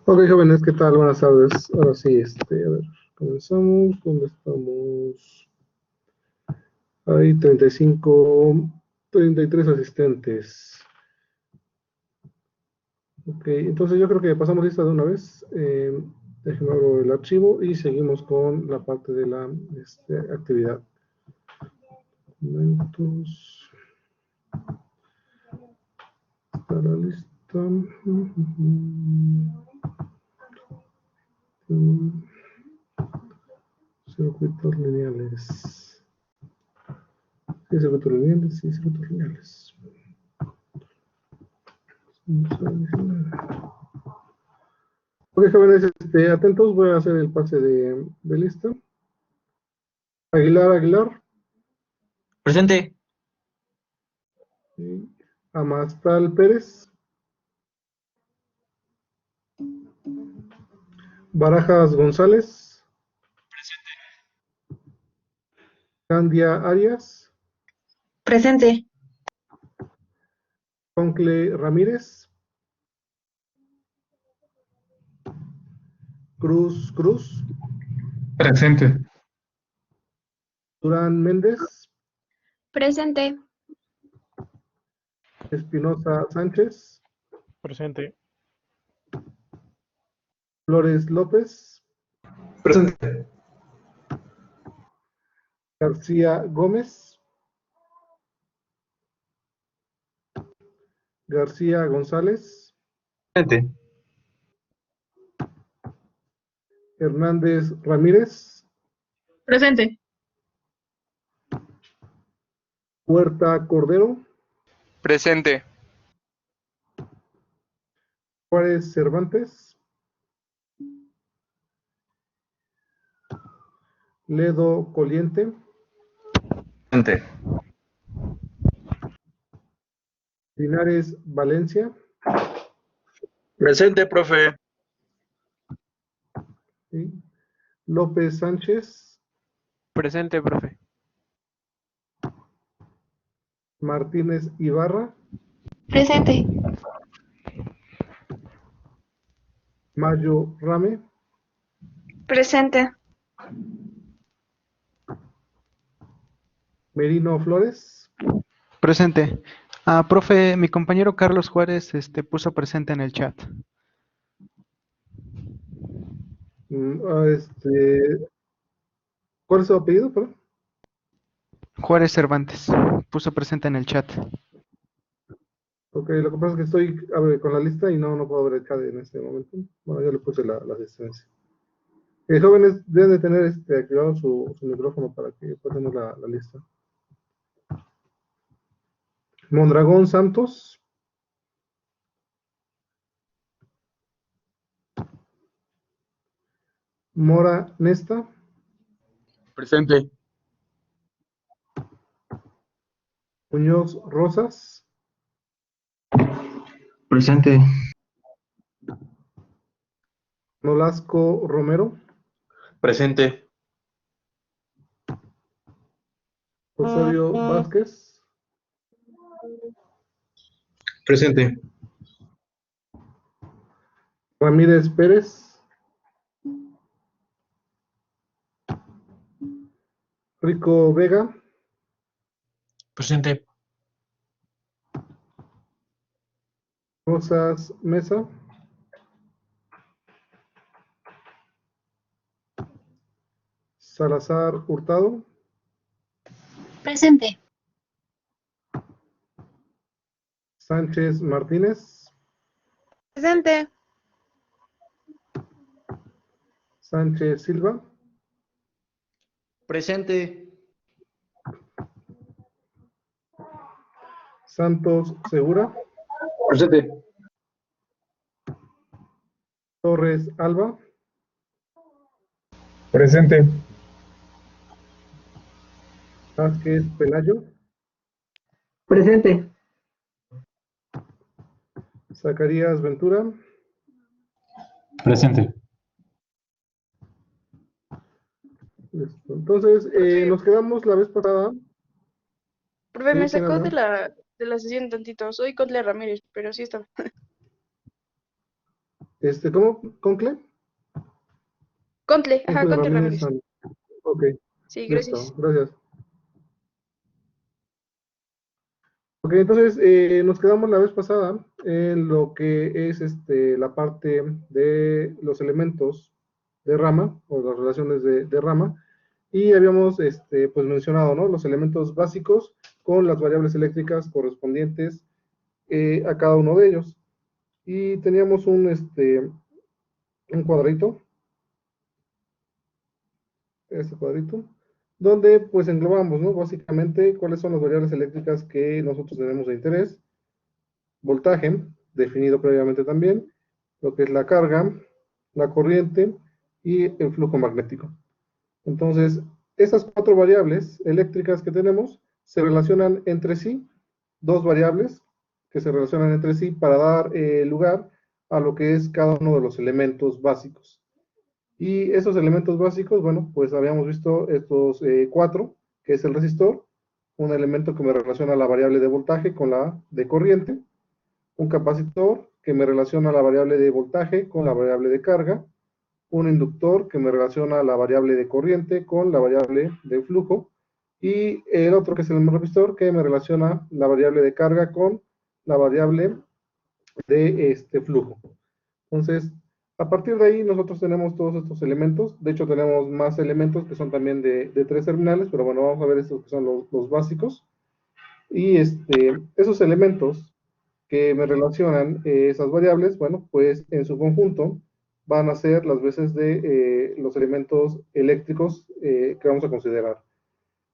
Ok, jóvenes, ¿qué tal? Buenas tardes. Ahora sí, a ver, comenzamos. ¿Dónde estamos? Hay 35, 33 asistentes. Ok, entonces yo creo que pasamos lista de una vez. Déjenme abro el archivo y seguimos con la parte de la actividad. Documentos. Estará lista. Circuitos lineales. Sí, circuitos lineales, sí, circuitos lineales. Ok, jóvenes, atentos, voy a hacer el pase de lista. Aguilar, Aguilar. Presente. Sí. Amastal Pérez. Barajas González. Candia Arias. Presente. Concle Ramírez. Cruz Cruz. Presente. Durán Méndez. Presente. Espinosa Sánchez. Presente. Flores López. Presente. García Gómez. García González. Presente. Hernández Ramírez. Presente. Huerta Cordero. Presente. Juárez Cervantes. Ledo Coliente. Presente. Linares Valencia. Presente, profe. ¿Sí? López Sánchez. Presente, profe. Martínez Ibarra. Presente. Mayo Rame. Presente. Merino Flores. Presente. Profe, mi compañero Carlos Juárez puso presente en el chat. Mm, ¿Cuál es su apellido? Perdón? Juárez Cervantes puso presente en el chat. Ok, lo que pasa es que estoy con la lista y no puedo ver el chat en este momento. Bueno, ya le puse la asistencia. Jóvenes, deben de tener activado su micrófono para que pasemos la lista. Mondragón Santos. Mora Nesta. Presente. Muñoz Rosas. Presente. Nolasco Romero. Presente. Osorio Vázquez. Presente. Ramírez Pérez. Rico Vega. Presente. Rosas Mesa. Salazar Hurtado. Presente. Sánchez Martínez. Presente. Sánchez Silva. Presente. Santos Segura. Presente. Torres Alba. Presente. Vázquez Pelayo. Presente. Zacarías Ventura. Presente. Listo. Entonces, Profe, nos quedamos la vez pasada. profe, me ¿Sí? ¿Quién sacó habla? de la sesión tantito. Soy Contle Ramírez, pero sí está. ¿Cómo? ¿Concle? Contle, ajá, Concle Contle Ramírez. Ramírez. Ok, Sí, listo, gracias. gracias. Ok, entonces nos quedamos la vez pasada en lo que es la parte de los elementos de rama o las relaciones de rama y habíamos pues mencionado, ¿no? Los elementos básicos con las variables eléctricas correspondientes a cada uno de ellos. Y teníamos un cuadrito, este cuadrito, donde pues englobamos, ¿no? Básicamente cuáles son las variables eléctricas que nosotros tenemos de interés, voltaje, definido previamente también, lo que es la carga, la corriente y el flujo magnético. Entonces, estas cuatro variables eléctricas que tenemos se relacionan entre sí, dos variables que se relacionan entre sí para dar lugar a lo que es cada uno de los elementos básicos. Y esos elementos básicos, bueno, pues habíamos visto estos cuatro, que es el resistor, un elemento que me relaciona la variable de voltaje con la de corriente, un capacitor que me relaciona la variable de voltaje con la variable de carga, un inductor que me relaciona la variable de corriente con la variable de flujo, y el otro que es el resistor que me relaciona la variable de carga con la variable de flujo. Entonces, a partir de ahí nosotros tenemos todos estos elementos, de hecho tenemos más elementos que son también de tres terminales, pero bueno, vamos a ver estos que son los básicos, y esos elementos que me relacionan esas variables, bueno, pues en su conjunto van a ser las veces de los elementos eléctricos que vamos a considerar.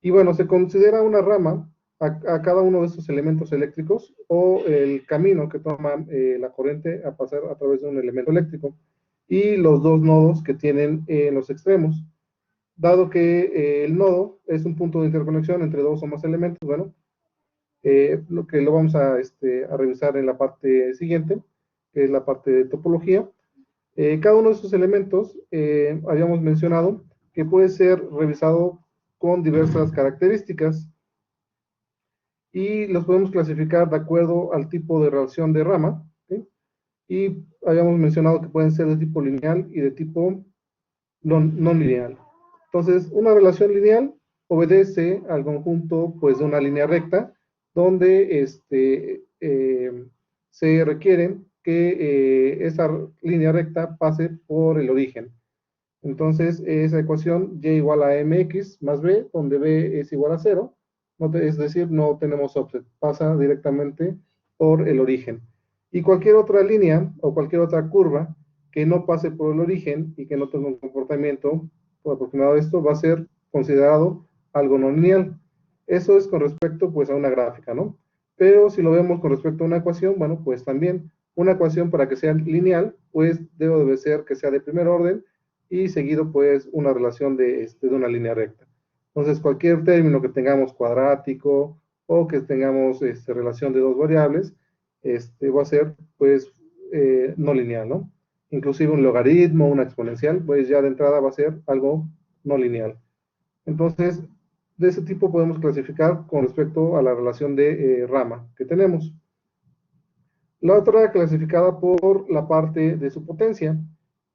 Y bueno, se considera una rama a cada uno de estos elementos eléctricos o el camino que toma la corriente a pasar a través de un elemento eléctrico y los dos nodos que tienen en los extremos. Dado que el nodo es un punto de interconexión entre dos o más elementos, bueno, lo que lo vamos a revisar en la parte siguiente, que es la parte de topología. Cada uno de esos elementos habíamos mencionado que puede ser revisado con diversas características y los podemos clasificar de acuerdo al tipo de relación de rama, ¿sí? Y habíamos mencionado que pueden ser de tipo lineal y de tipo no lineal. Entonces, una relación lineal obedece al conjunto pues, de una línea recta, donde se requiere que esa línea recta pase por el origen. Entonces, esa ecuación y igual a mx más b, donde b es igual a 0, es decir, no tenemos offset, pasa directamente por el origen. Y cualquier otra línea o cualquier otra curva que no pase por el origen y que no tenga un comportamiento aproximado a esto, va a ser considerado algo no lineal. Eso es con respecto pues a una gráfica, ¿no? Pero si lo vemos con respecto a una ecuación, bueno, pues también una ecuación para que sea lineal, pues debe ser que sea de primer orden y seguido pues una relación de una línea recta. Entonces cualquier término que tengamos cuadrático o que tengamos relación de dos variables, va a ser pues no lineal, ¿no? Inclusive un logaritmo, una exponencial, pues ya de entrada va a ser algo no lineal. Entonces, de ese tipo podemos clasificar con respecto a la relación de rama que tenemos. La otra clasificada por la parte de su potencia.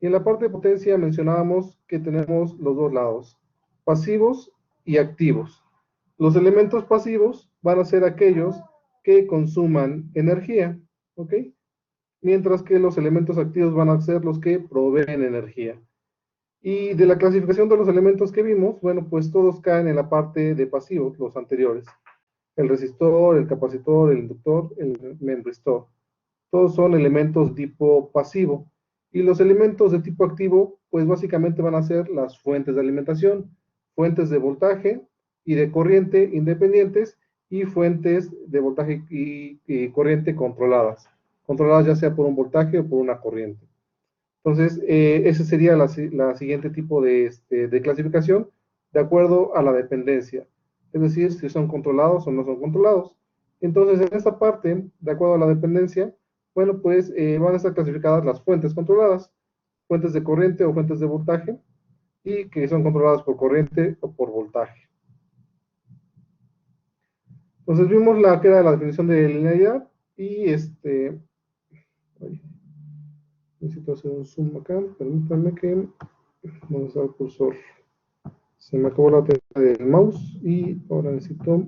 Y en la parte de potencia mencionábamos que tenemos los dos lados, pasivos y activos. Los elementos pasivos van a ser aquellos que consuman energía, ¿ok? Mientras que los elementos activos van a ser los que proveen energía. Y de la clasificación de los elementos que vimos, bueno, pues todos caen en la parte de pasivos, los anteriores. El resistor, el capacitor, el inductor, el memristor. Todos son elementos tipo pasivo. Y los elementos de tipo activo, pues básicamente van a ser las fuentes de alimentación, fuentes de voltaje y de corriente independientes y fuentes de voltaje y corriente controladas. Controladas ya sea por un voltaje o por una corriente. Entonces, ese sería la siguiente tipo de clasificación de acuerdo a la dependencia. Es decir, si son controlados o no son controlados. Entonces, en esta parte, de acuerdo a la dependencia, bueno, pues van a estar clasificadas las fuentes controladas, fuentes de corriente o fuentes de voltaje, y que son controladas por corriente o por voltaje. Entonces, vimos la que era la definición de linealidad y necesito hacer un zoom acá, permítanme que vamos a dar el cursor. Se me acabó la batería del mouse y ahora necesito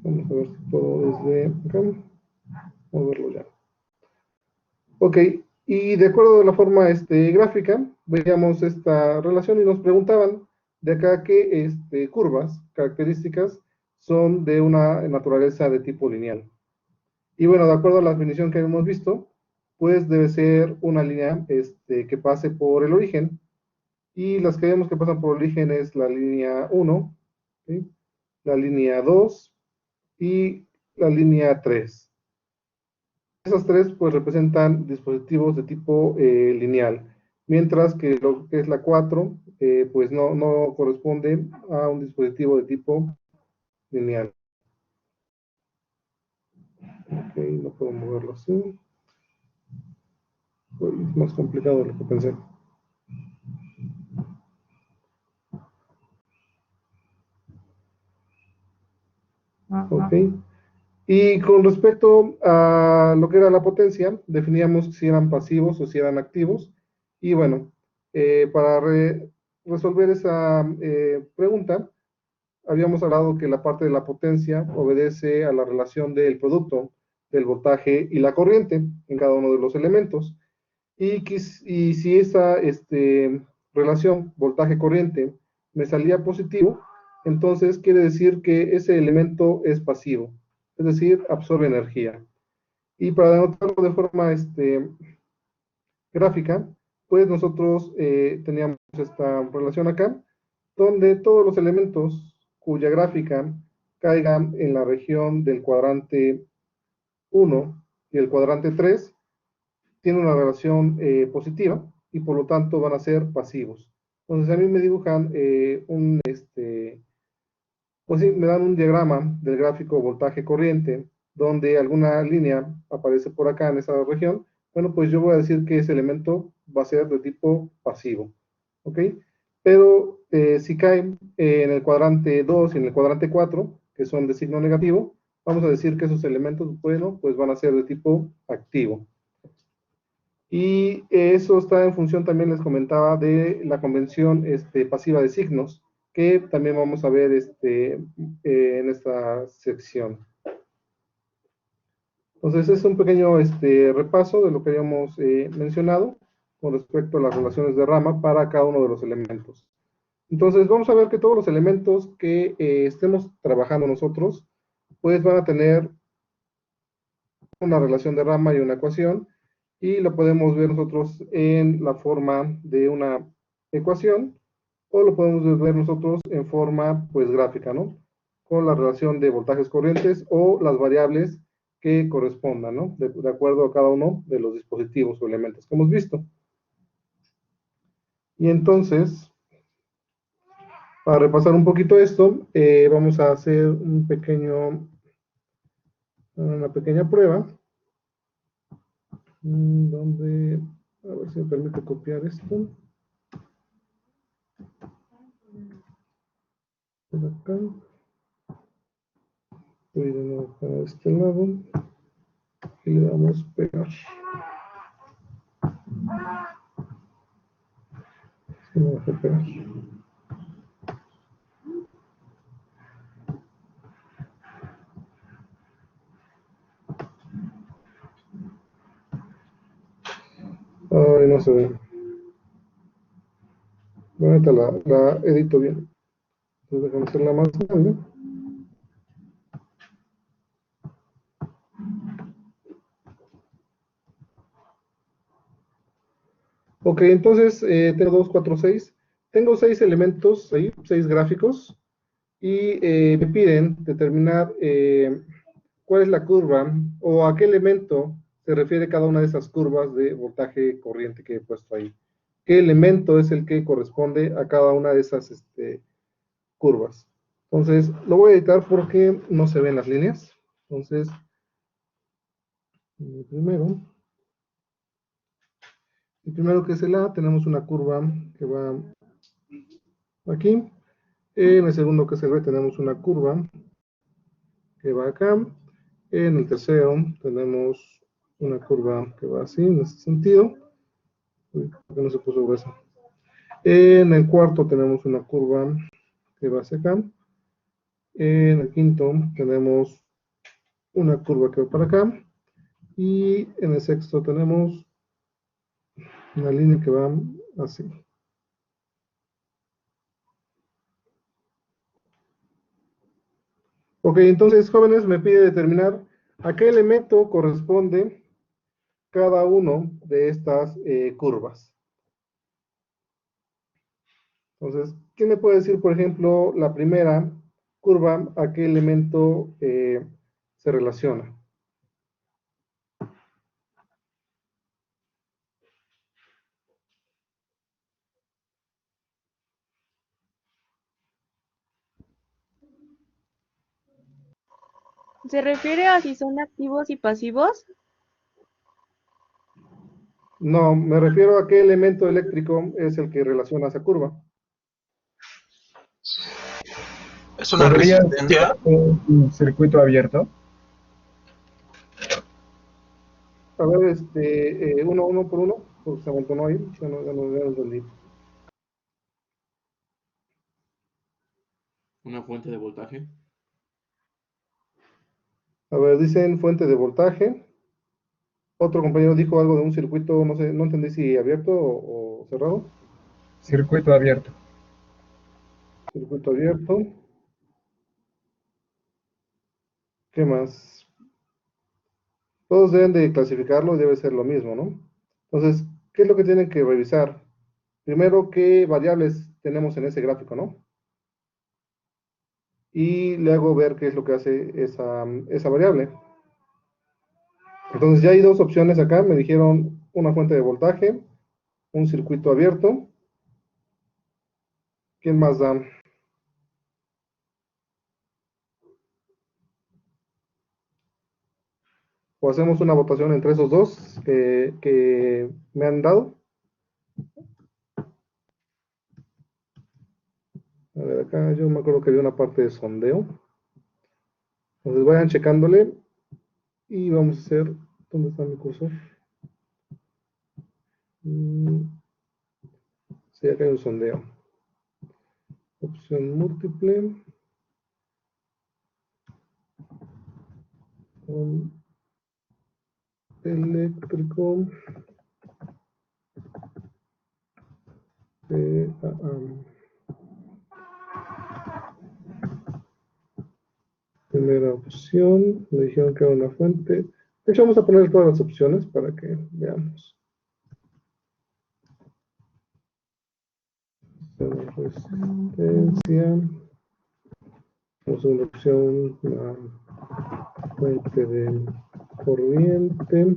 vamos a ver si puedo desde acá moverlo ya. Ok, y de acuerdo a la forma gráfica, veíamos esta relación y nos preguntaban de acá qué curvas, características, son de una naturaleza de tipo lineal. Y bueno, de acuerdo a la definición que hemos visto, pues debe ser una línea que pase por el origen, y las que vemos que pasan por el origen es la línea 1, ¿sí? La línea 2 y la línea 3. Esas tres pues representan dispositivos de tipo lineal, mientras que lo que es la 4 pues no corresponde a un dispositivo de tipo lineal. Ok, no puedo moverlo así. Es más complicado de lo que pensé. Ok. Y con respecto a lo que era la potencia, definíamos si eran pasivos o si eran activos. Y bueno, para resolver esa pregunta, habíamos hablado que la parte de la potencia obedece a la relación del producto del voltaje y la corriente en cada uno de los elementos. Y si esa relación voltaje-corriente me salía positivo, entonces quiere decir que ese elemento es pasivo, es decir, absorbe energía. Y para denotarlo de forma gráfica, pues nosotros teníamos esta relación acá, donde todos los elementos cuya gráfica caigan en la región del cuadrante 1 y el cuadrante 3, tienen una relación positiva y por lo tanto van a ser pasivos. Entonces a mí me dibujan pues sí, me dan un diagrama del gráfico voltaje-corriente, donde alguna línea aparece por acá en esa región. Bueno, pues yo voy a decir que ese elemento va a ser de tipo pasivo, ¿ok? Pero si caen en el cuadrante 2 y en el cuadrante 4, que son de signo negativo, vamos a decir que esos elementos, bueno, pues van a ser de tipo activo. Y eso está en función, también les comentaba, de la convención pasiva de signos, que también vamos a ver en esta sección. Entonces, es un pequeño repaso de lo que habíamos mencionado con respecto a las relaciones de rama para cada uno de los elementos. Entonces, vamos a ver que todos los elementos que estemos trabajando nosotros, pues van a tener una relación de rama y una ecuación, y lo podemos ver nosotros en la forma de una ecuación, o lo podemos ver nosotros en forma pues gráfica, ¿no? Con la relación de voltajes corrientes o las variables que correspondan, ¿no? De acuerdo a cada uno de los dispositivos o elementos que hemos visto. Y entonces, para repasar un poquito esto, vamos a hacer una pequeña prueba, donde, a ver si me permite copiar esto. Por acá. Voy de nuevo para este lado y le damos pegar. Se me va a pegar. Ay, no se ve. Ahorita la edito bien. Entonces déjame hacerla más grande. Ok, entonces tengo 2, 4, 6. Tengo 6 elementos ahí, 6 gráficos. Y me piden determinar cuál es la curva o a qué elemento se refiere cada una de esas curvas de voltaje corriente que he puesto ahí. ¿Qué elemento es el que corresponde a cada una de esas curvas? Entonces, lo voy a editar porque no se ven las líneas. Entonces, primero que es el A, tenemos una curva que va aquí. En el segundo que es el B, tenemos una curva que va acá. En el tercero tenemos una curva que va así, en este sentido. Uy, ¿por qué no se puso gruesa? En el cuarto tenemos una curva que va hacia acá. En el quinto tenemos una curva que va para acá. Y en el sexto tenemos una línea que va así. Ok, entonces, jóvenes, me pide determinar a qué elemento corresponde cada uno de estas curvas. Entonces, ¿quién me puede decir, por ejemplo, la primera curva, a qué elemento se relaciona? ¿Se refiere a si son activos y pasivos? No, me refiero a qué elemento eléctrico es el que relaciona esa curva. ¿Es una ¿Podría resistencia? ser un circuito abierto? A ver, uno por uno, porque se amontonó ahí, ya no entendí. ¿Una fuente de voltaje? A ver, dicen fuente de voltaje. Otro compañero dijo algo de un circuito, no sé, no entendí si abierto o cerrado. Circuito abierto. Circuito abierto. ¿Qué más? Todos deben de clasificarlo y debe ser lo mismo, ¿no? Entonces, ¿qué es lo que tienen que revisar? Primero, ¿qué variables tenemos en ese gráfico, no? Y le hago ver qué es lo que hace esa variable. Entonces, ya hay dos opciones acá. Me dijeron una fuente de voltaje, un circuito abierto. ¿Quién más da? O hacemos una votación entre esos dos que me han dado. A ver, acá yo me acuerdo que había una parte de sondeo. Entonces vayan checándole y vamos a hacer, ¿dónde está mi cursor? Sí, acá hay un sondeo. Opción múltiple. Eléctrico. Primera opción. Me dijeron que era una fuente. De hecho, vamos a poner todas las opciones para que veamos. Resistencia. Vamos a una opción, una fuente de corriente.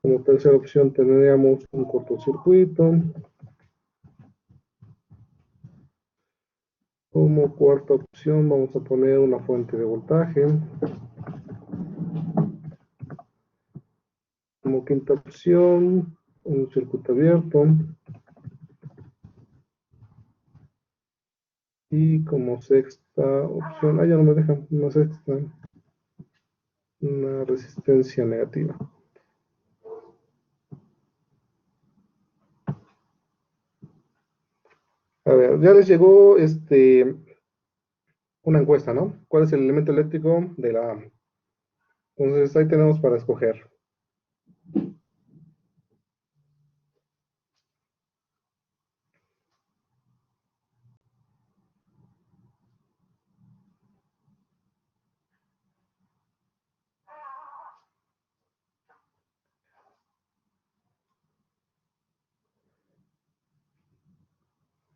Como tercera opción tendríamos un cortocircuito. Como cuarta opción vamos a poner una fuente de voltaje. Como quinta opción, un circuito abierto. Y como sexta opción, ya no me dejan, una sexta, una resistencia negativa. A ver, ya les llegó una encuesta, ¿no? ¿Cuál es el elemento eléctrico de la A? Entonces ahí tenemos para escoger.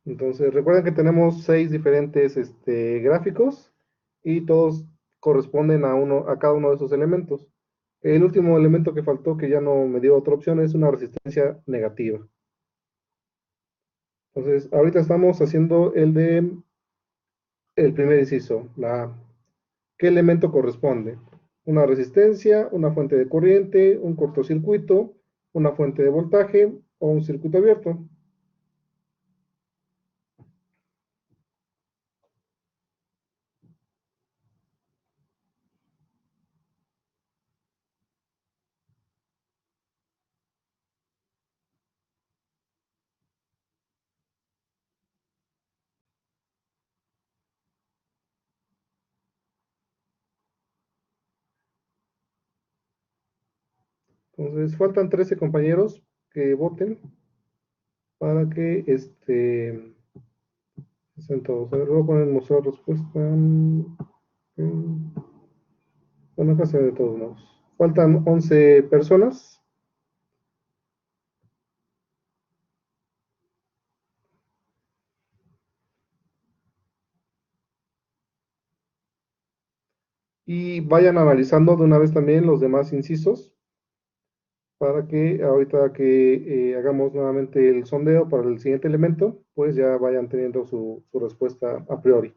Entonces recuerden que tenemos 6 diferentes gráficos y todos corresponden a cada uno de esos elementos. El último elemento que faltó, que ya no me dio otra opción, es una resistencia negativa. Entonces, ahorita estamos haciendo el primer inciso, la A. ¿Qué elemento corresponde? Una resistencia, una fuente de corriente, un cortocircuito, una fuente de voltaje o un circuito abierto. Entonces, faltan 13 compañeros que voten para que estén todos. A ver, voy a poner mostrar respuesta. Bueno, acá se ve de todos modos. Faltan 11 personas. Y vayan analizando de una vez también los demás incisos para que ahorita que hagamos nuevamente el sondeo para el siguiente elemento, pues ya vayan teniendo su respuesta a priori.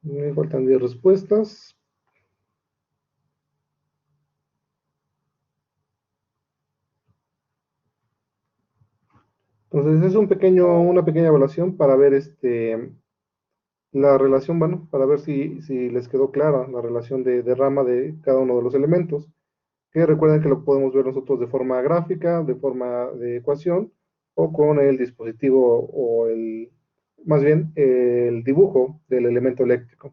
Me faltan 10 respuestas. Entonces es una pequeña evaluación para ver la relación, bueno, para ver si les quedó clara la relación de rama de cada uno de los elementos. Que recuerden que lo podemos ver nosotros de forma gráfica, de forma de ecuación, o con el dispositivo o más bien, el dibujo del elemento eléctrico.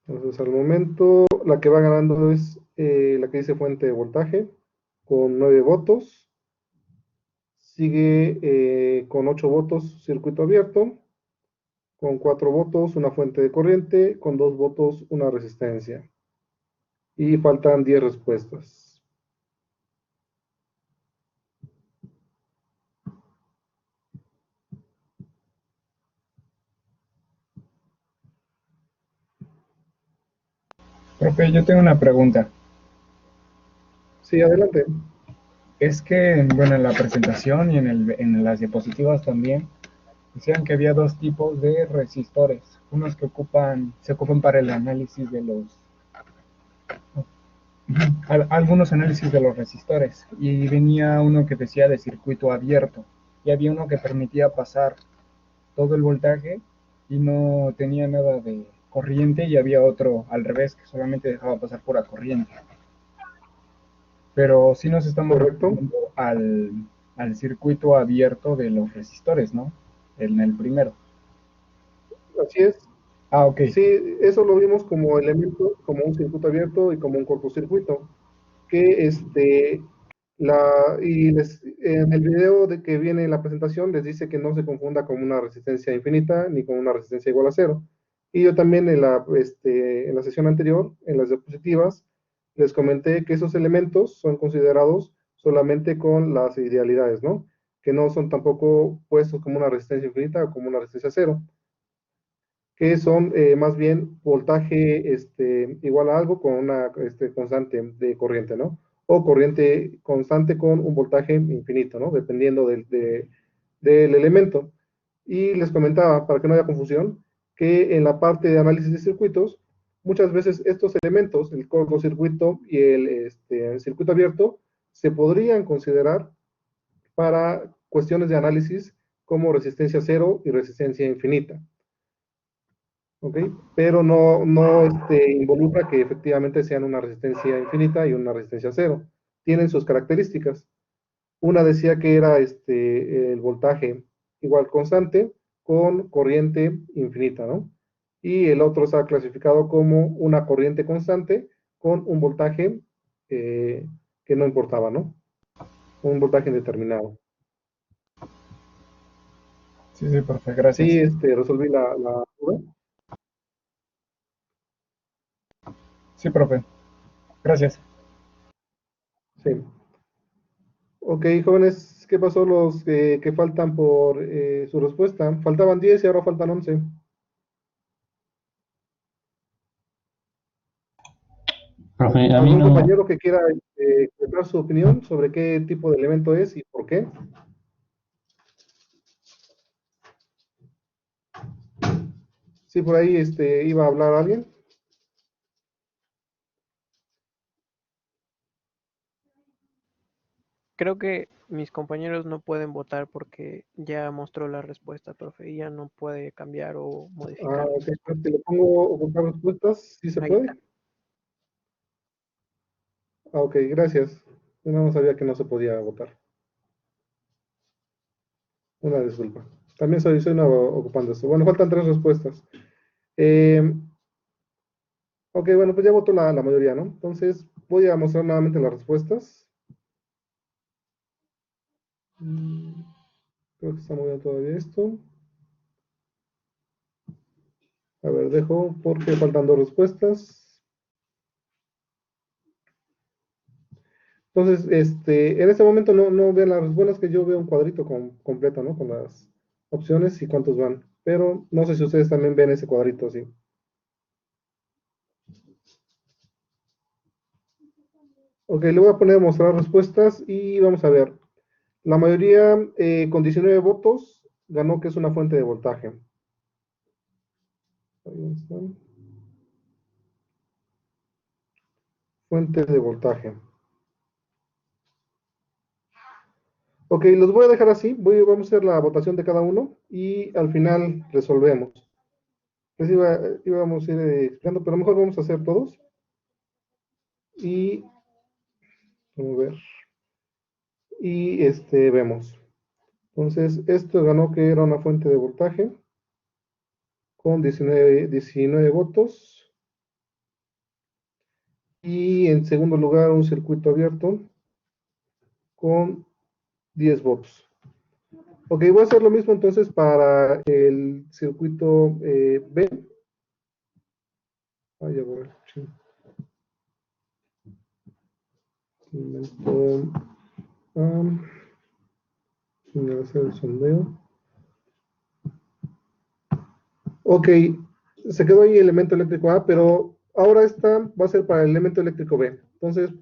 Entonces, al momento, la que va ganando es la que dice fuente de voltaje, con 9 votos. Sigue con 8 votos circuito abierto, con 4 votos una fuente de corriente, con 2 votos una resistencia. Y faltan 10 respuestas. Profe, yo tengo una pregunta. Sí, adelante. Es que, bueno, en la presentación y en las diapositivas también, decían que había dos tipos de resistores. Unos que se ocupan para el análisis de algunos análisis de los resistores. Y venía uno que decía de circuito abierto. Y había uno que permitía pasar todo el voltaje y no tenía nada de corriente, y había otro al revés que solamente dejaba pasar pura corriente. Pero sí nos estamos Correcto. refiriendo al circuito abierto de los resistores, ¿no? En el primero. Así es. Ah, ok. Sí, eso lo vimos como elemento, como un circuito abierto y como un cortocircuito. Que en el video de que viene en la presentación les dice que no se confunda con una resistencia infinita ni con una resistencia igual a cero. Y yo también en la sesión anterior, en las diapositivas, les comenté que esos elementos son considerados solamente con las idealidades, ¿no? Que no son tampoco puestos como una resistencia infinita o como una resistencia cero, que son más bien voltaje igual a algo con una constante de corriente, ¿no? O corriente constante con un voltaje infinito, ¿no? Dependiendo del elemento. Y les comentaba, para que no haya confusión, que en la parte de análisis de circuitos, muchas veces estos elementos, el cortocircuito y el circuito abierto, se podrían considerar para cuestiones de análisis como resistencia cero y resistencia infinita. ¿Ok? Pero no involucra que efectivamente sean una resistencia infinita y una resistencia cero. Tienen sus características. Una decía que era el voltaje igual constante con corriente infinita, ¿no? Y el otro está clasificado como una corriente constante con un voltaje que no importaba, ¿no? Un voltaje indeterminado. Sí, sí, profe, gracias. Sí, resolví la duda. Sí, profe. Gracias. Sí. Ok, jóvenes, ¿qué pasó los que faltan por su respuesta? Faltaban 10 y ahora faltan 11. Profe, a mí ¿Algún no, compañero que quiera expresar su opinión sobre qué tipo de elemento es y por qué? Sí, por ahí iba a hablar alguien. Creo que mis compañeros no pueden votar porque ya mostró la respuesta, profe, y ya no puede cambiar o modificar. Ok, si le pongo ocultar respuestas, ¿sí se Ahí puede? está. Ok, gracias. Yo no sabía que no se podía votar. Una disculpa. También soy nuevo ocupando esto. Bueno, faltan 3 respuestas. Eh, ok, bueno, pues ya votó la mayoría, ¿no? Entonces, voy a mostrar nuevamente las respuestas. Creo que está moviendo todavía esto. A ver, dejo porque faltan 2 respuestas. Entonces, en este momento no vean las respuestas, que yo veo un cuadrito completo, ¿no? Con las opciones y cuántos van. Pero no sé si ustedes también ven ese cuadrito, sí. Ok, le voy a poner a mostrar respuestas y vamos a ver. La mayoría, con 19 votos, ganó que es una fuente de voltaje. Ahí está. Fuente de voltaje. Ok, los voy a dejar así. Vamos a hacer la votación de cada uno y al final resolvemos. Les íbamos a ir explicando, pero mejor vamos a hacer todos. Y vamos a ver. Y vemos. Entonces, esto ganó que era una fuente de voltaje con 19 votos. Y en segundo lugar, un circuito abierto con 10 votos. Ok, voy a hacer lo mismo entonces para el circuito B. Ah, ya voy. Sí. Momento, voy a hacer el sondeo. Ok, se quedó ahí el elemento eléctrico A, pero ahora esta va a ser para el elemento eléctrico B. Entonces,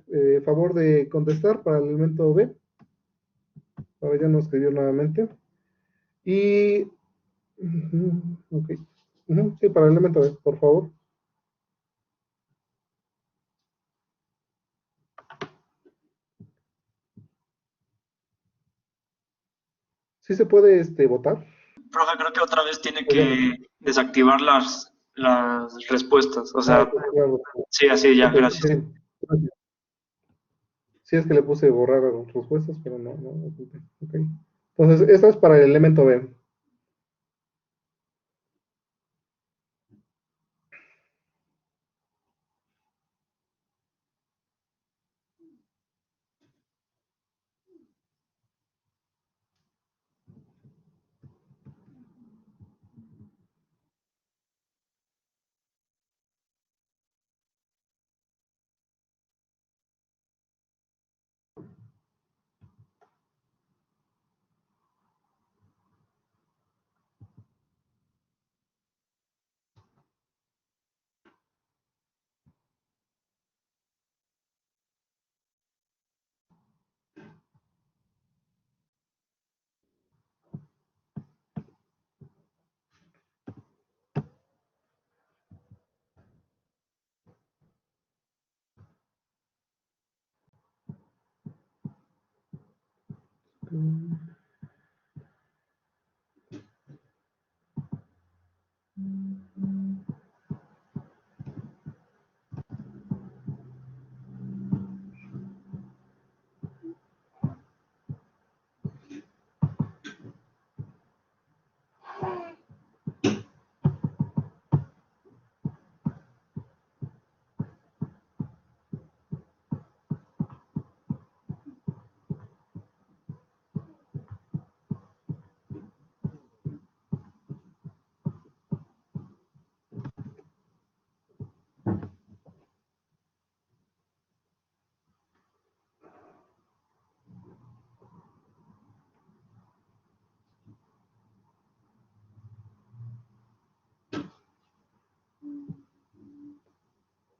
favor de contestar para el elemento B. Ahora ya nos escribió nuevamente. Y, ok, sí, para el elemento B, por favor. Sí se puede votar. Profe, creo que otra vez tiene O ya no. que desactivar las respuestas. O Ah, sea, ok, claro. sí, así ya, Ok, gracias. sí. Gracias. Sí, es que le puse borrar las respuestas, pero no. Ok. Entonces, esta es para el elemento B.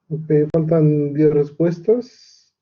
Ok, faltan 10 respuestas.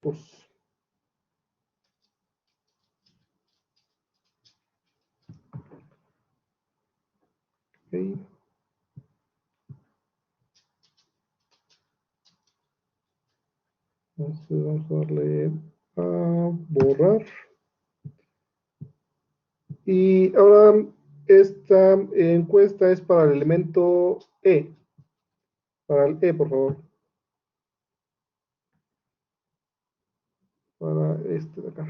Pues, ok. Entonces vamos a darle a borrar. Y ahora esta encuesta es para el elemento E. Para el E, por favor. Para este de acá.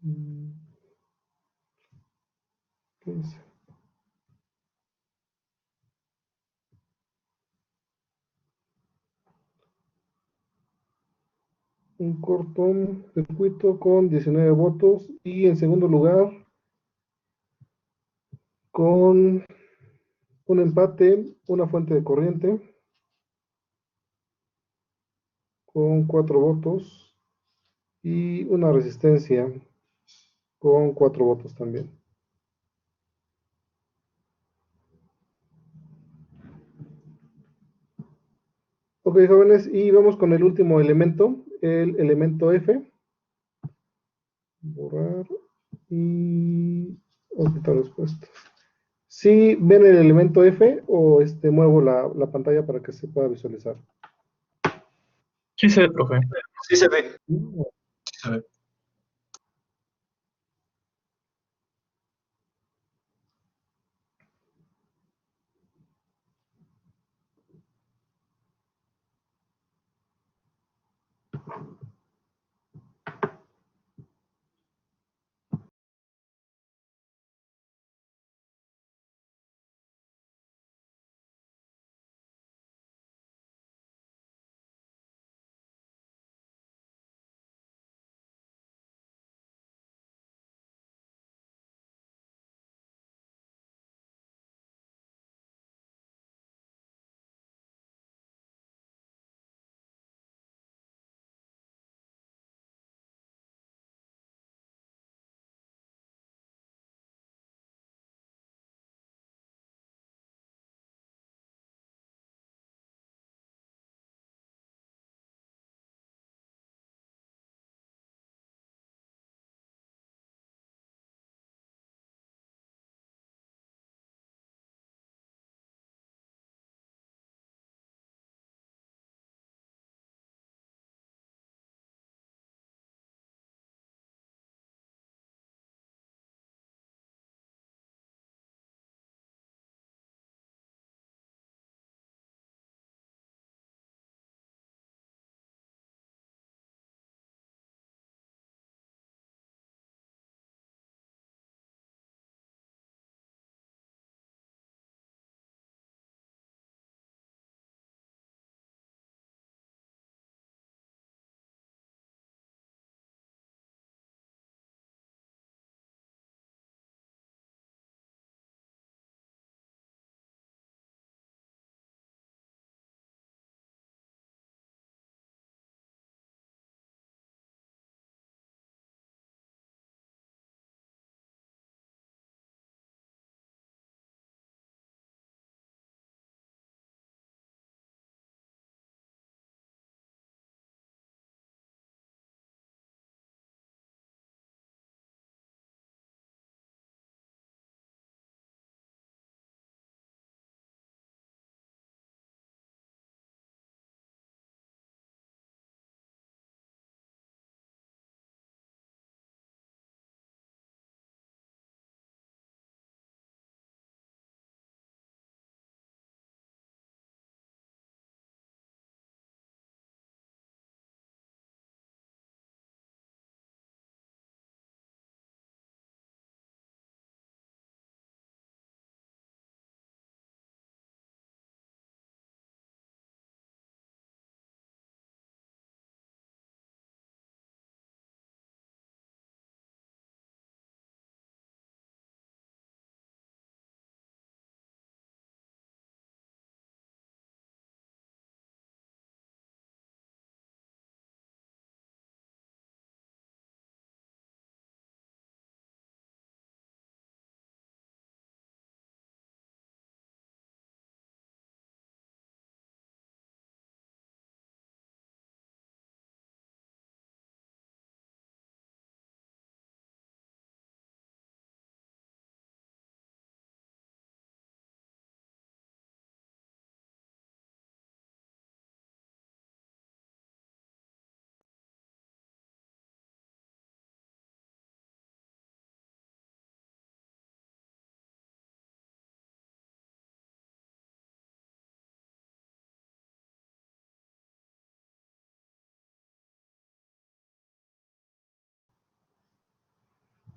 Mm, 15. Un cortocircuito con 19 votos y en segundo lugar con un empate, una fuente de corriente con 4 votos y una resistencia con 4 votos también. Ok, jóvenes, y vamos con el último elemento, el elemento F. Borrar y quitar respuestas. Si ven el elemento F o muevo la pantalla para que se pueda visualizar. Sí se ve, profe. Sí se ve. Mm, Sí se ve.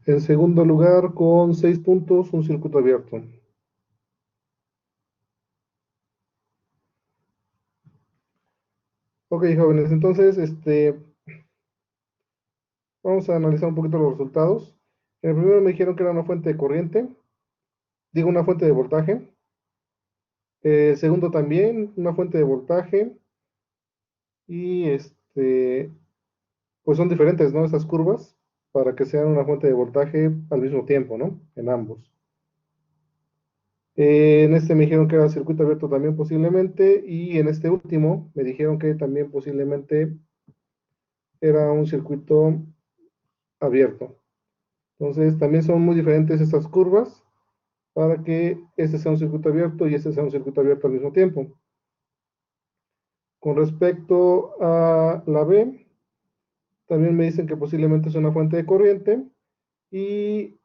En segundo lugar, con 6 puntos, un circuito abierto. Ok, jóvenes, entonces, vamos a analizar un poquito los resultados. En el primero me dijeron que era una fuente de corriente, digo una fuente de voltaje. El segundo también, una fuente de voltaje. Y pues son diferentes, ¿no? Estas curvas para que sean una fuente de voltaje al mismo tiempo, ¿no? En ambos. En este me dijeron que era circuito abierto también posiblemente, y en este último me dijeron que también posiblemente era un circuito abierto. Entonces también son muy diferentes estas curvas para que este sea un circuito abierto y este sea un circuito abierto al mismo tiempo. Con respecto a la B, también me dicen que posiblemente es una fuente de corriente, y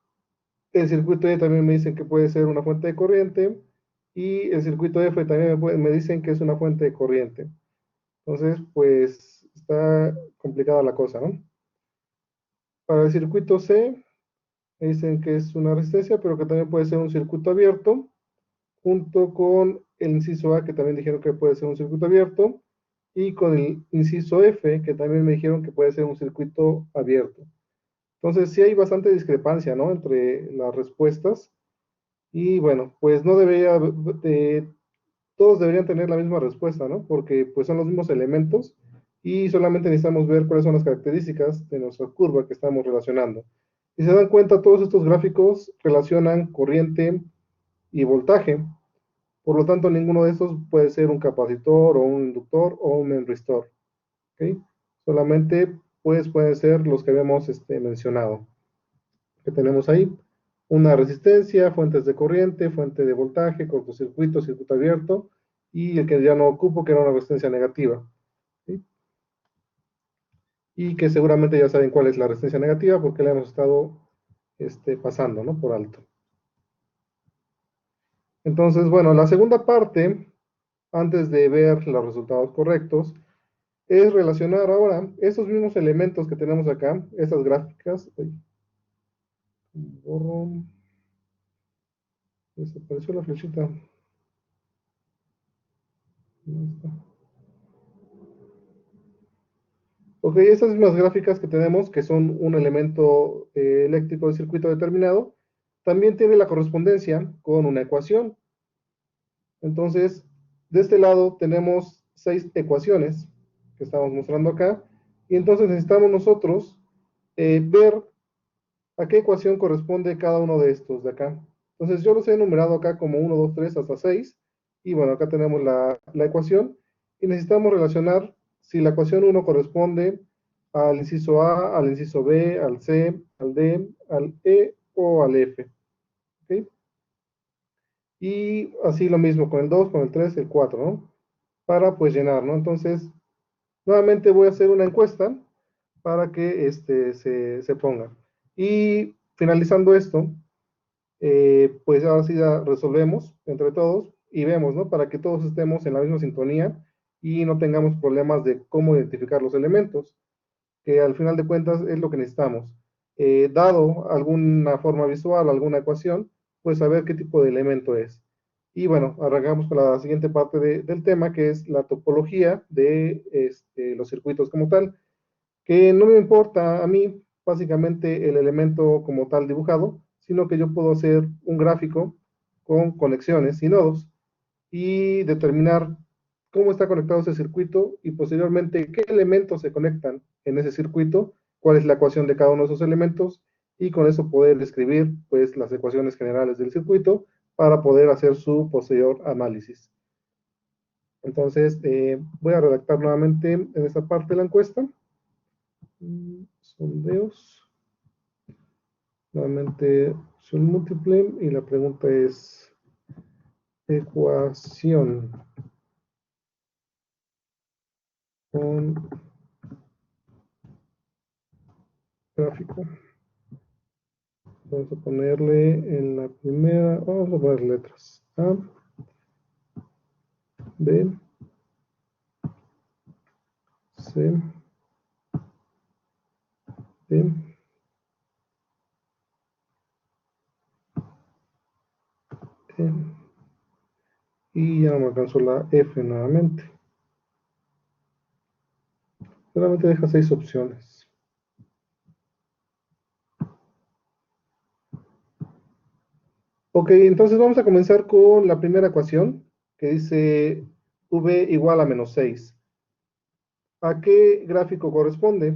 el circuito E también me dicen que puede ser una fuente de corriente, y el circuito F también me dicen que es una fuente de corriente. Entonces, pues está complicada la cosa, ¿no? Para el circuito C, me dicen que es una resistencia, pero que también puede ser un circuito abierto, junto con el inciso A, que también dijeron que puede ser un circuito abierto, y con el inciso F, que también me dijeron que puede ser un circuito abierto. Entonces, sí hay bastante discrepancia, ¿no? Entre las respuestas. Y bueno, pues no debería, todos deberían tener la misma respuesta, ¿no? Porque pues son los mismos elementos y solamente necesitamos ver cuáles son las características de nuestra curva que estamos relacionando. Si se dan cuenta, todos estos gráficos relacionan corriente y voltaje. Por lo tanto, ninguno de estos puede ser un capacitor o un inductor o un memristor. ¿Ok? Solamente pues pueden ser los que habíamos mencionado, que tenemos ahí. Una resistencia, fuentes de corriente, fuente de voltaje, cortocircuito, circuito abierto, y el que ya no ocupo, que era una resistencia negativa. ¿Sí? Y que seguramente ya saben cuál es la resistencia negativa porque la hemos estado pasando, ¿no? Por alto. Entonces, bueno, la segunda parte, antes de ver los resultados correctos, es relacionar ahora estos mismos elementos que tenemos acá, estas gráficas. Borro. Desapareció la flechita. Ok, estas mismas gráficas que tenemos, que son un elemento eléctrico de circuito determinado, también tiene la correspondencia con una ecuación. Entonces, de este lado tenemos 6 ecuaciones que estamos mostrando acá, y entonces necesitamos nosotros ver a qué ecuación corresponde cada uno de estos de acá. Entonces, yo los he enumerado acá como 1, 2, 3 hasta 6, y bueno, acá tenemos la ecuación, y necesitamos relacionar si la ecuación 1 corresponde al inciso A, al inciso B, al C, al D, al E o al F. ¿Ok? Y así lo mismo con el 2, con el 3, el 4, ¿no? Para pues llenar, ¿no? Entonces, nuevamente voy a hacer una encuesta para que se ponga. Y finalizando esto, pues ahora sí ya resolvemos entre todos y vemos, ¿no? Para que todos estemos en la misma sintonía y no tengamos problemas de cómo identificar los elementos, que al final de cuentas es lo que necesitamos. Dado alguna forma visual, alguna ecuación, pues saber qué tipo de elemento es. Y bueno, arrancamos con la siguiente parte del tema, que es la topología de los circuitos como tal, que no me importa a mí básicamente el elemento como tal dibujado, sino que yo puedo hacer un gráfico con conexiones y nodos y determinar cómo está conectado ese circuito y posteriormente qué elementos se conectan en ese circuito, cuál es la ecuación de cada uno de esos elementos, y con eso poder describir pues las ecuaciones generales del circuito para poder hacer su posterior análisis. Entonces voy a redactar nuevamente en esta parte la encuesta. Sondeos. Nuevamente opción múltiple y la pregunta es ecuación con gráfico. Vamos a ponerle en la primera, vamos a poner letras A, B, C, D, Y ya no me alcanzó la F nuevamente. Solamente deja 6 opciones. Ok, entonces vamos a comenzar con la primera ecuación, que dice V igual a menos 6. ¿A qué gráfico corresponde?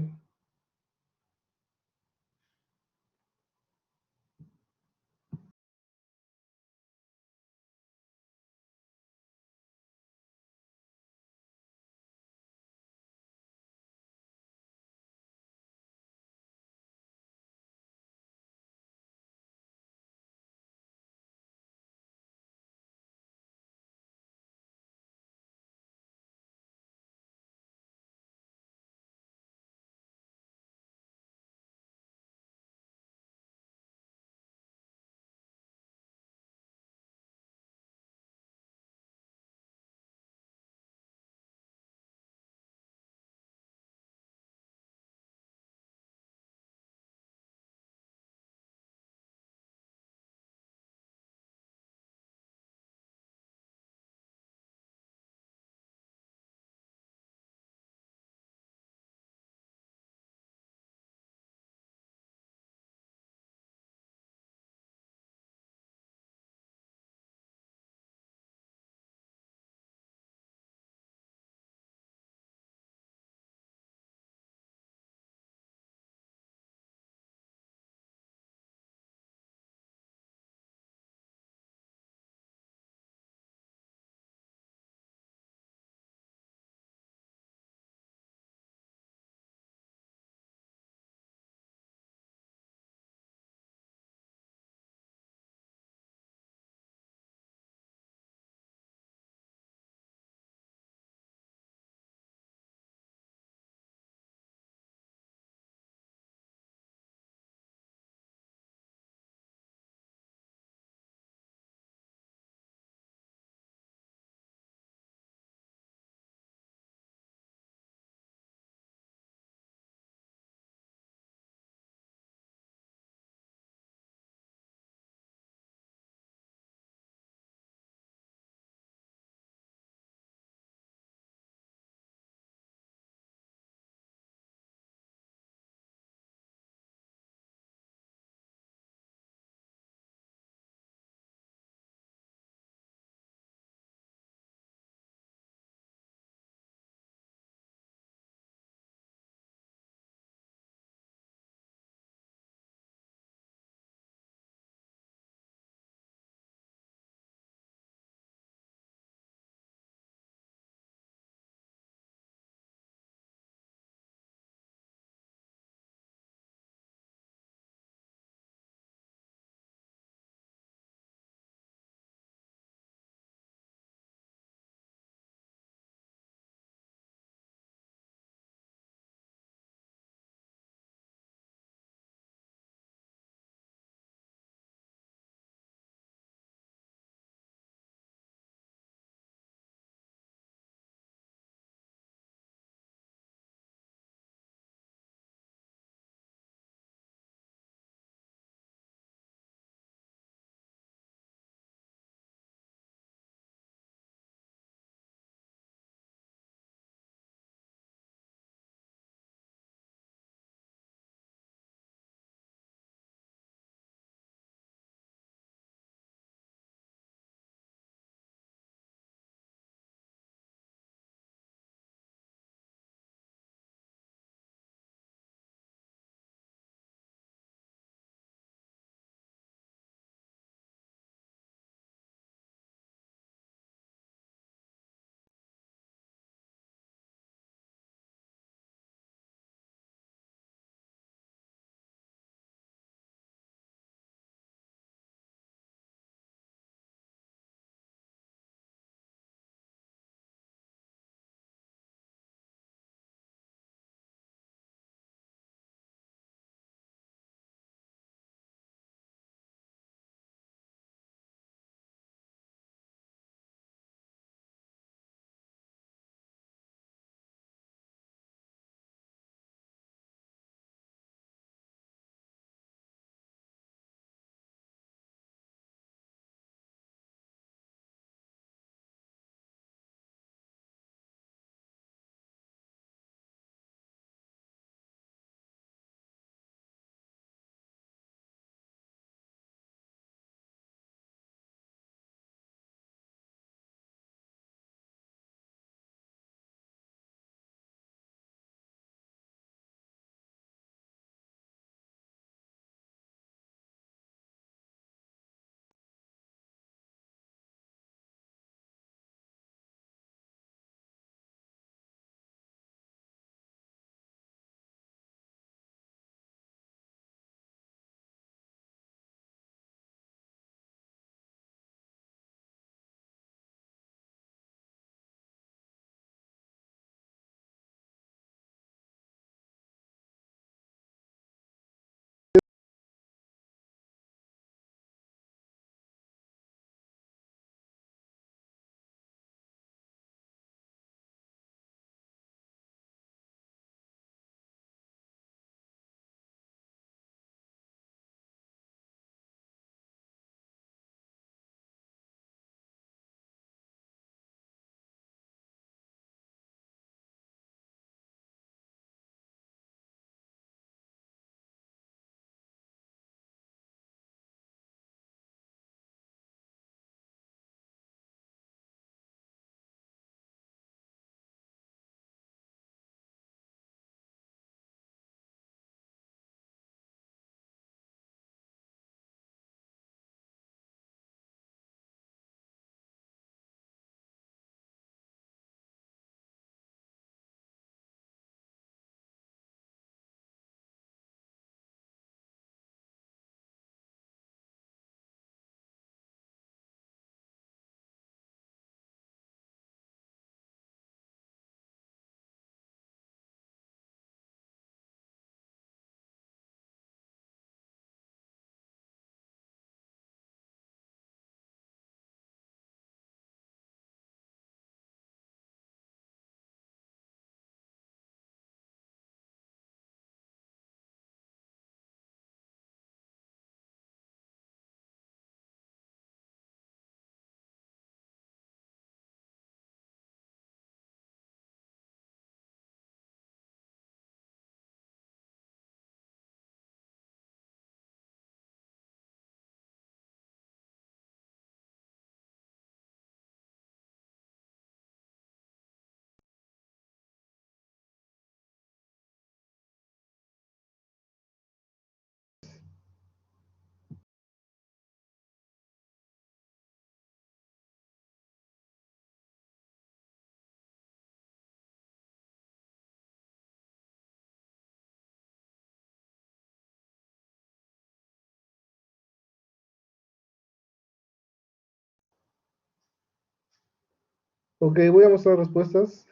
Ok, voy a mostrar respuestas.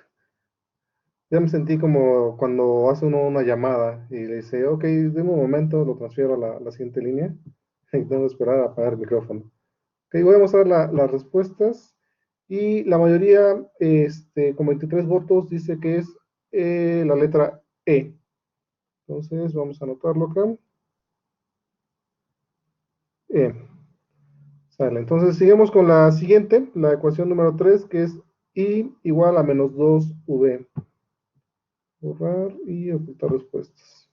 Ya me sentí como cuando hace uno una llamada y le dice, ok, de un momento lo transfiero a la siguiente línea y tengo que esperar a apagar el micrófono. Ok, voy a mostrar las respuestas y la mayoría, con 23 votos, dice que es la letra E. Entonces vamos a anotarlo acá. E. Sale. Entonces seguimos con la siguiente, la ecuación número 3, que es I igual a menos 2V. Borrar y ocultar respuestas.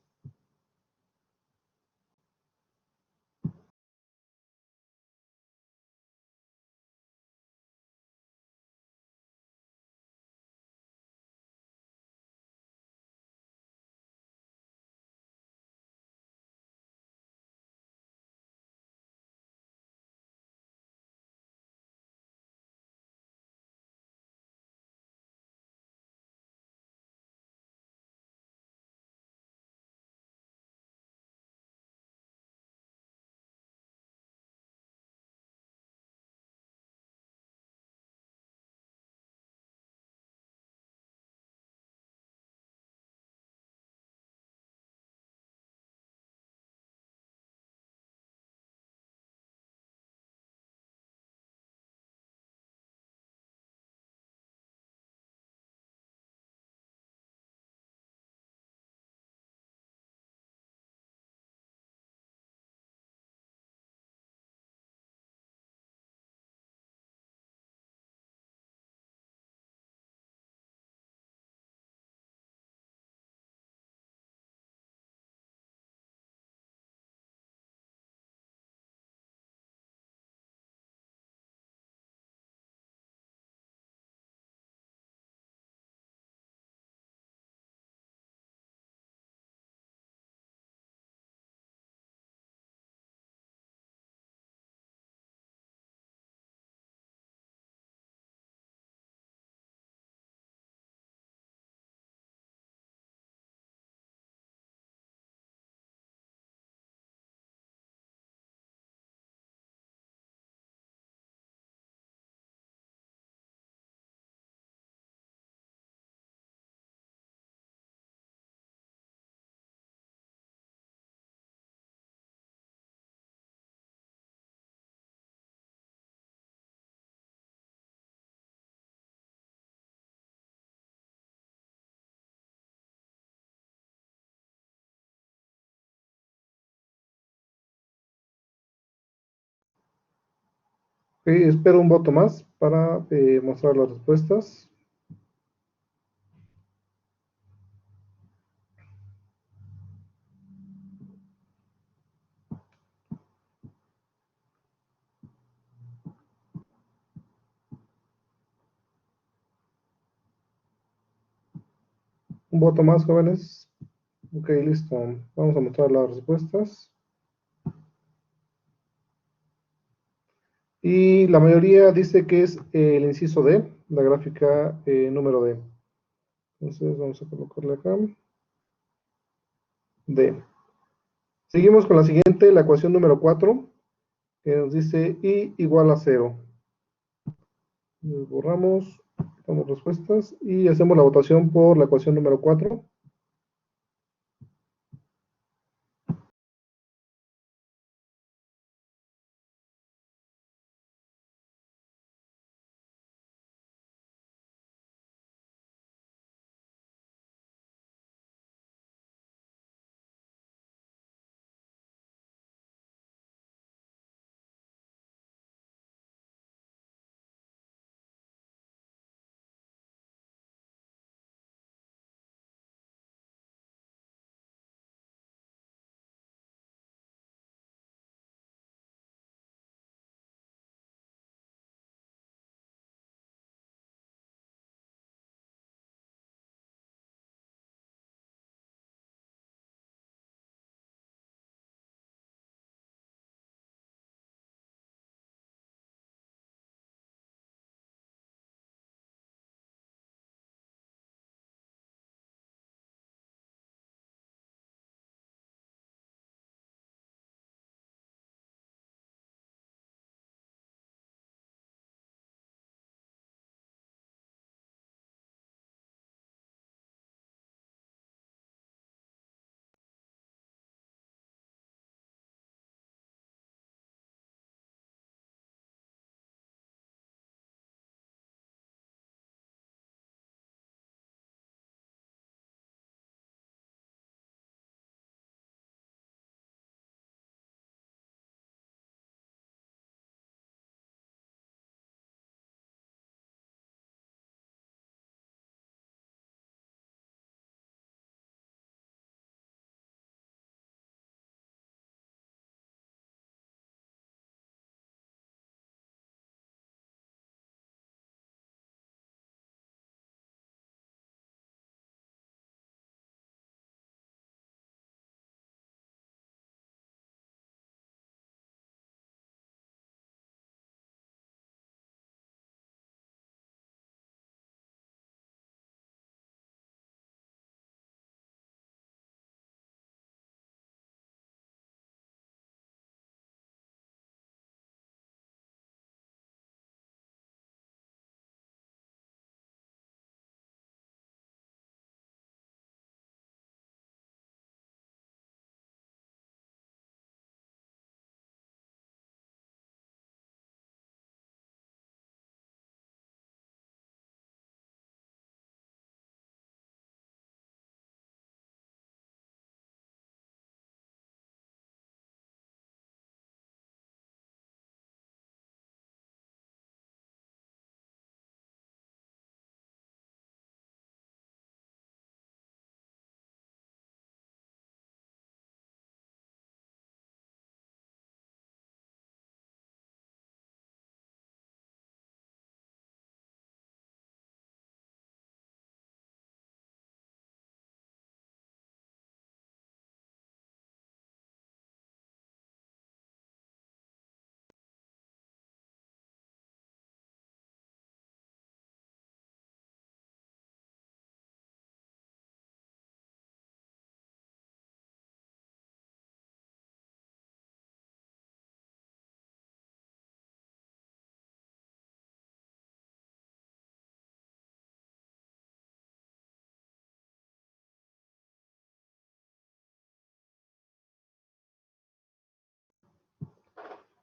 Ok, espero un voto más para mostrar las respuestas. Un voto más, jóvenes. Ok, listo. Vamos a mostrar las respuestas. Y la mayoría dice que es el inciso D, la gráfica número D. Entonces vamos a colocarle acá. D. Seguimos con la siguiente, la ecuación número 4, que nos dice I igual a 0. Borramos, damos respuestas y hacemos la votación por la ecuación número 4.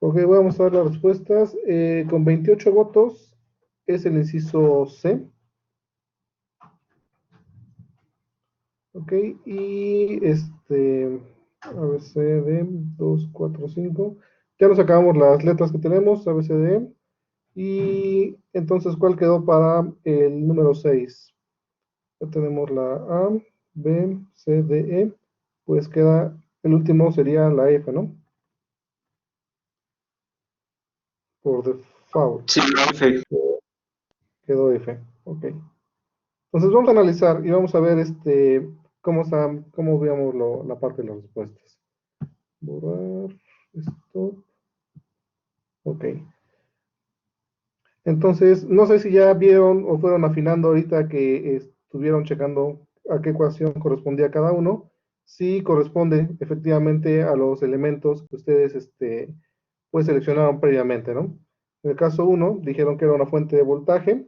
Ok, vamos a ver las respuestas. Con 28 votos es el inciso C. Ok, y A, B, C, D, 2, 4, 5. Ya nos acabamos las letras que tenemos, A, B, C, D. Y entonces, ¿cuál quedó para el número 6? Ya tenemos la A, B, C, D, E. Pues queda, el último sería la F, ¿no? Por default. Sí, profe. Quedó F. Ok. Entonces vamos a analizar y vamos a ver cómo veamos la parte de las respuestas. Borrar esto. Ok. Entonces, no sé si ya vieron o fueron afinando ahorita que estuvieron checando a qué ecuación correspondía cada uno. Sí corresponde efectivamente a los elementos que ustedes pues seleccionaron previamente, ¿no? En el caso 1, dijeron que era una fuente de voltaje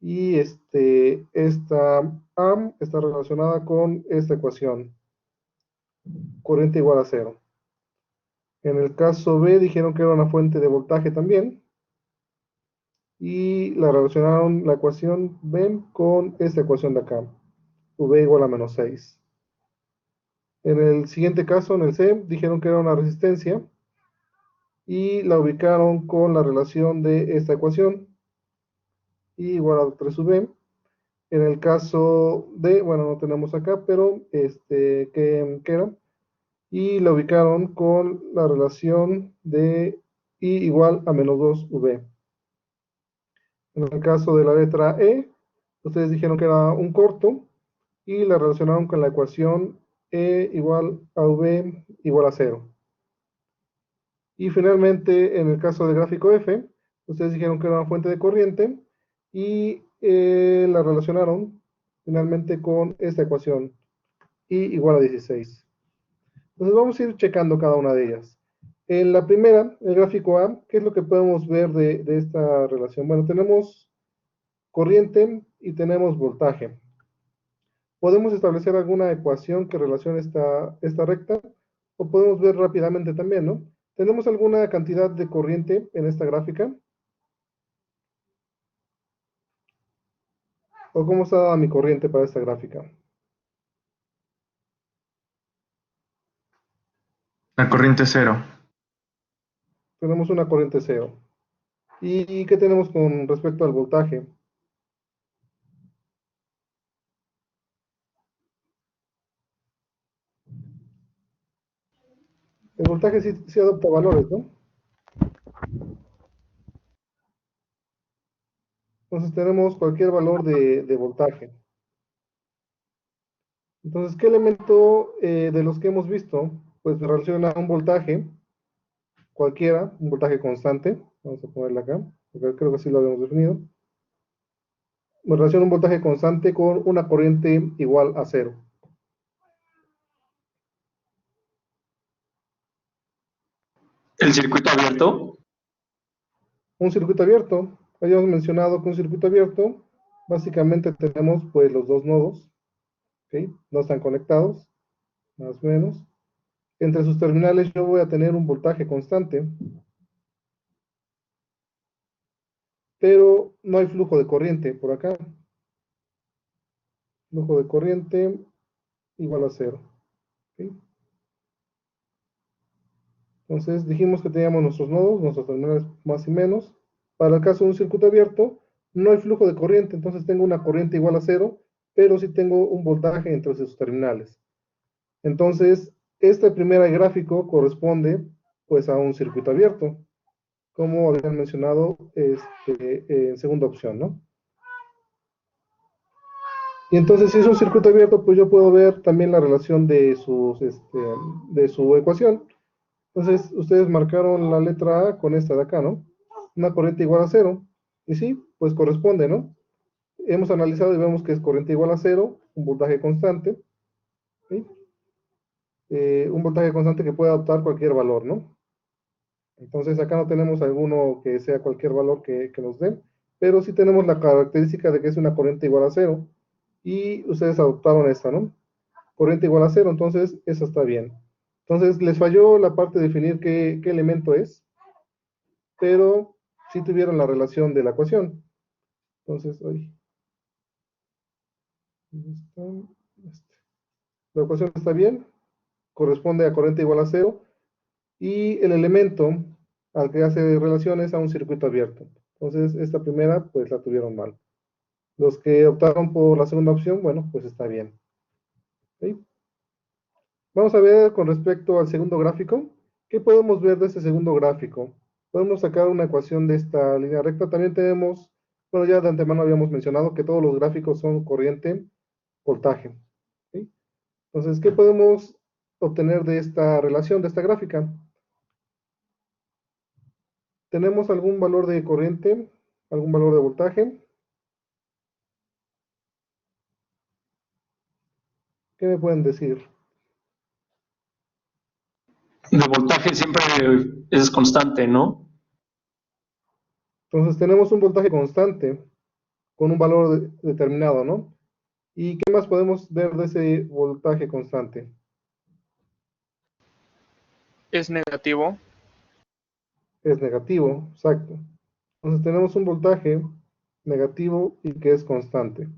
y esta A está relacionada con esta ecuación, corriente igual a 0. En el caso B dijeron que era una fuente de voltaje también y la relacionaron la ecuación B con esta ecuación de acá, V igual a menos 6. En el siguiente caso, en el C, dijeron que era una resistencia y la ubicaron con la relación de esta ecuación, I igual a 3V. En el caso D, bueno, no tenemos acá, pero ¿qué era? Y la ubicaron con la relación de I igual a menos 2V. En el caso de la letra E, ustedes dijeron que era un corto y la relacionaron con la ecuación E igual a V igual a 0. Y finalmente, en el caso del gráfico F, ustedes dijeron que era una fuente de corriente y la relacionaron finalmente con esta ecuación, I igual a 16. Entonces vamos a ir checando cada una de ellas. En la primera, el gráfico A, ¿qué es lo que podemos ver de esta relación? Bueno, tenemos corriente y tenemos voltaje. ¿Podemos establecer alguna ecuación que relacione esta recta? O podemos ver rápidamente también, ¿no? ¿Tenemos alguna cantidad de corriente en esta gráfica? ¿O cómo está dada mi corriente para esta gráfica? La corriente 0. Tenemos una corriente 0. ¿Y qué tenemos con respecto al voltaje? El voltaje sí adopta valores, ¿no? Entonces tenemos cualquier valor de voltaje. Entonces, ¿qué elemento de los que hemos visto, pues relaciona un voltaje cualquiera, un voltaje constante? Vamos a ponerla acá, porque creo que así lo habíamos definido. Relaciona un voltaje constante con una corriente igual a 0. ¿El circuito abierto? Un circuito abierto. Habíamos mencionado que un circuito abierto, básicamente tenemos pues los dos nodos, ¿ok? No están conectados, más o menos. Entre sus terminales yo voy a tener un voltaje constante, pero no hay flujo de corriente por acá. Flujo de corriente igual a 0. ¿Ok? Entonces dijimos que teníamos nuestros nodos, nuestros terminales más y menos. Para el caso de un circuito abierto, no hay flujo de corriente, entonces tengo una corriente igual a 0, pero sí tengo un voltaje entre sus terminales. Entonces, este primer gráfico corresponde pues a un circuito abierto, como habían mencionado en segunda opción, ¿no? Y entonces, si es un circuito abierto, pues yo puedo ver también la relación de su ecuación. Entonces, ustedes marcaron la letra A con esta de acá, ¿no? Una corriente igual a 0. Y sí, pues corresponde, ¿no? Hemos analizado y vemos que es corriente igual a 0, un voltaje constante. ¿Sí? Un voltaje constante que puede adoptar cualquier valor, ¿no? Entonces, acá no tenemos alguno que sea cualquier valor que nos den, pero sí tenemos la característica de que es una corriente igual a 0. Y ustedes adoptaron esta, ¿no? Corriente igual a 0, entonces esa está bien. Entonces, les falló la parte de definir qué elemento es, pero sí tuvieron la relación de la ecuación. Entonces, ahí. La ecuación está bien, corresponde a corriente igual a 0, y el elemento al que hace relaciones a un circuito abierto. Entonces, esta primera, pues la tuvieron mal. Los que optaron por la segunda opción, bueno, pues está bien. ¿Sí? Vamos a ver con respecto al segundo gráfico. ¿Qué podemos ver de este segundo gráfico? Podemos sacar una ecuación de esta línea recta. También tenemos, bueno, ya de antemano habíamos mencionado que todos los gráficos son corriente, voltaje. ¿Sí? Entonces, ¿qué podemos obtener de esta relación, de esta gráfica? ¿Tenemos algún valor de corriente, algún valor de voltaje? ¿Qué me pueden decir? De voltaje siempre es constante, ¿no? Entonces tenemos un voltaje constante con un valor determinado, ¿no? ¿Y qué más podemos ver de ese voltaje constante? Es negativo. Es negativo, exacto. Entonces tenemos un voltaje negativo y que es constante.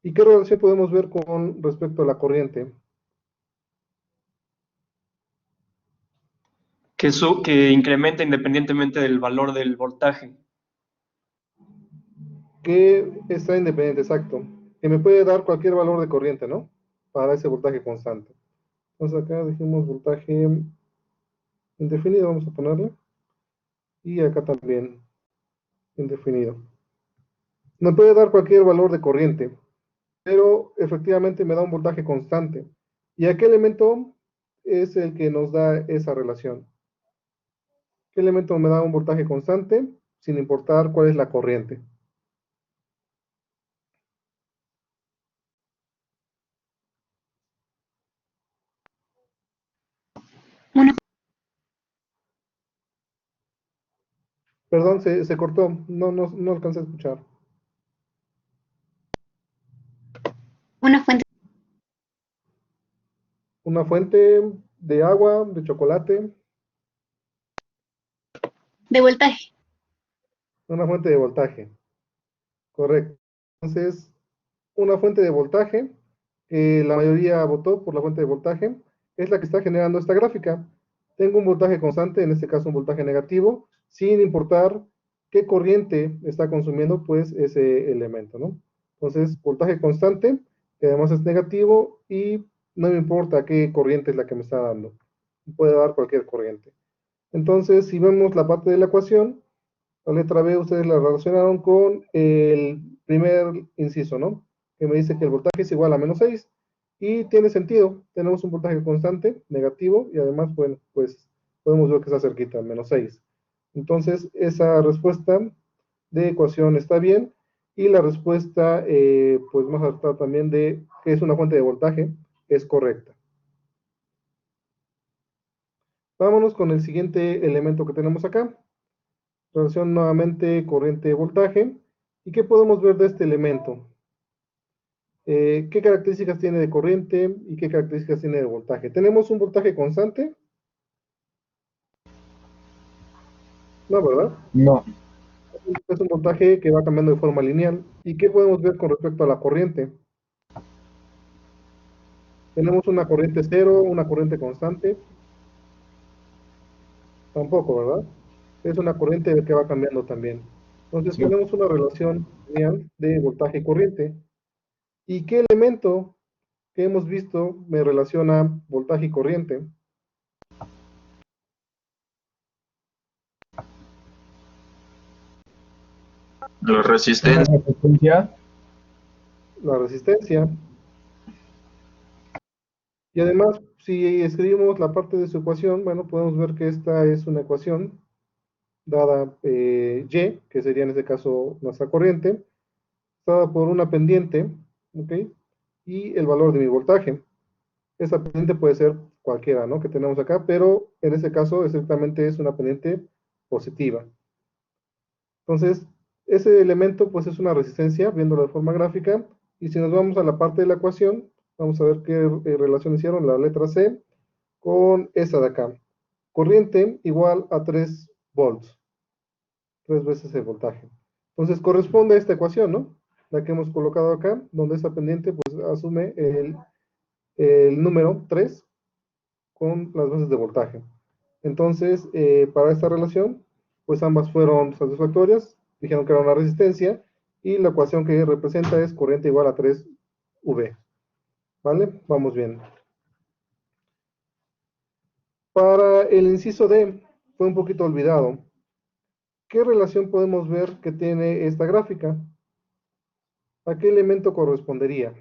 ¿Y qué relación podemos ver con respecto a la corriente? Que incrementa independientemente del valor del voltaje. Que está independiente, exacto. Que me puede dar cualquier valor de corriente, ¿no? Para ese voltaje constante. Entonces acá dijimos voltaje indefinido, vamos a ponerle. Y acá también indefinido. Me puede dar cualquier valor de corriente, pero efectivamente me da un voltaje constante. ¿Y a qué elemento es el que nos da esa relación? ¿Qué elemento me da un voltaje constante sin importar cuál es la corriente? Perdón, se cortó, no alcancé a escuchar. Una fuente. Una fuente de agua, de chocolate, De voltaje. una fuente de voltaje. Correcto. Entonces, una fuente de voltaje, que la mayoría votó por la fuente de voltaje, es la que está generando esta gráfica. Tengo un voltaje constante, en este caso un voltaje negativo, sin importar qué corriente está consumiendo pues ese elemento, ¿no? Entonces, voltaje constante, que además es negativo, y no me importa qué corriente es la que me está dando. Puede dar cualquier corriente. Entonces, si vemos la parte de la ecuación, la letra B ustedes la relacionaron con el primer inciso, ¿no? Que me dice que el voltaje es igual a menos 6, y tiene sentido, tenemos un voltaje constante, negativo, y además, bueno, pues podemos ver que está cerquita, menos 6. Entonces, esa respuesta de ecuación está bien, y la respuesta, pues más acertada también de que es una fuente de voltaje, es correcta. Vámonos con el siguiente elemento que tenemos acá. Relación nuevamente corriente-voltaje. ¿Y qué podemos ver de este elemento? ¿Qué características tiene de corriente y qué características tiene de voltaje? ¿Tenemos un voltaje constante? No, ¿verdad? No. Es un voltaje que va cambiando de forma lineal. ¿Y qué podemos ver con respecto a la corriente? ¿Tenemos una corriente cero, una corriente constante? Tampoco, ¿verdad? Es una corriente que va cambiando también. Entonces Sí. tenemos una relación lineal de voltaje y corriente. ¿Y qué elemento que hemos visto me relaciona voltaje y corriente? La La resistencia. resistencia. La resistencia. Y además, si escribimos la parte de su ecuación, bueno, podemos ver que esta es una ecuación dada Y, que sería en este caso nuestra corriente, dada por una pendiente, ¿ok? Y el valor de mi voltaje. Esa pendiente puede ser cualquiera, ¿no? Que tenemos acá, pero en este caso exactamente es una pendiente positiva. Entonces, ese elemento pues es una resistencia, viéndolo de forma gráfica, y si nos vamos a la parte de la ecuación, vamos a ver qué relación hicieron la letra C con esta de acá. Corriente igual a 3 volts, 3 veces el voltaje. Entonces corresponde a esta ecuación, ¿no? La que hemos colocado acá, donde esta pendiente pues asume el número 3 con las bases de voltaje. Entonces, para esta relación, pues ambas fueron satisfactorias, dijeron que era una resistencia, y la ecuación que representa es corriente igual a 3V. ¿Vale? Vamos bien. Para el inciso D, fue un poquito olvidado. ¿Qué relación podemos ver que tiene esta gráfica? ¿A qué elemento correspondería?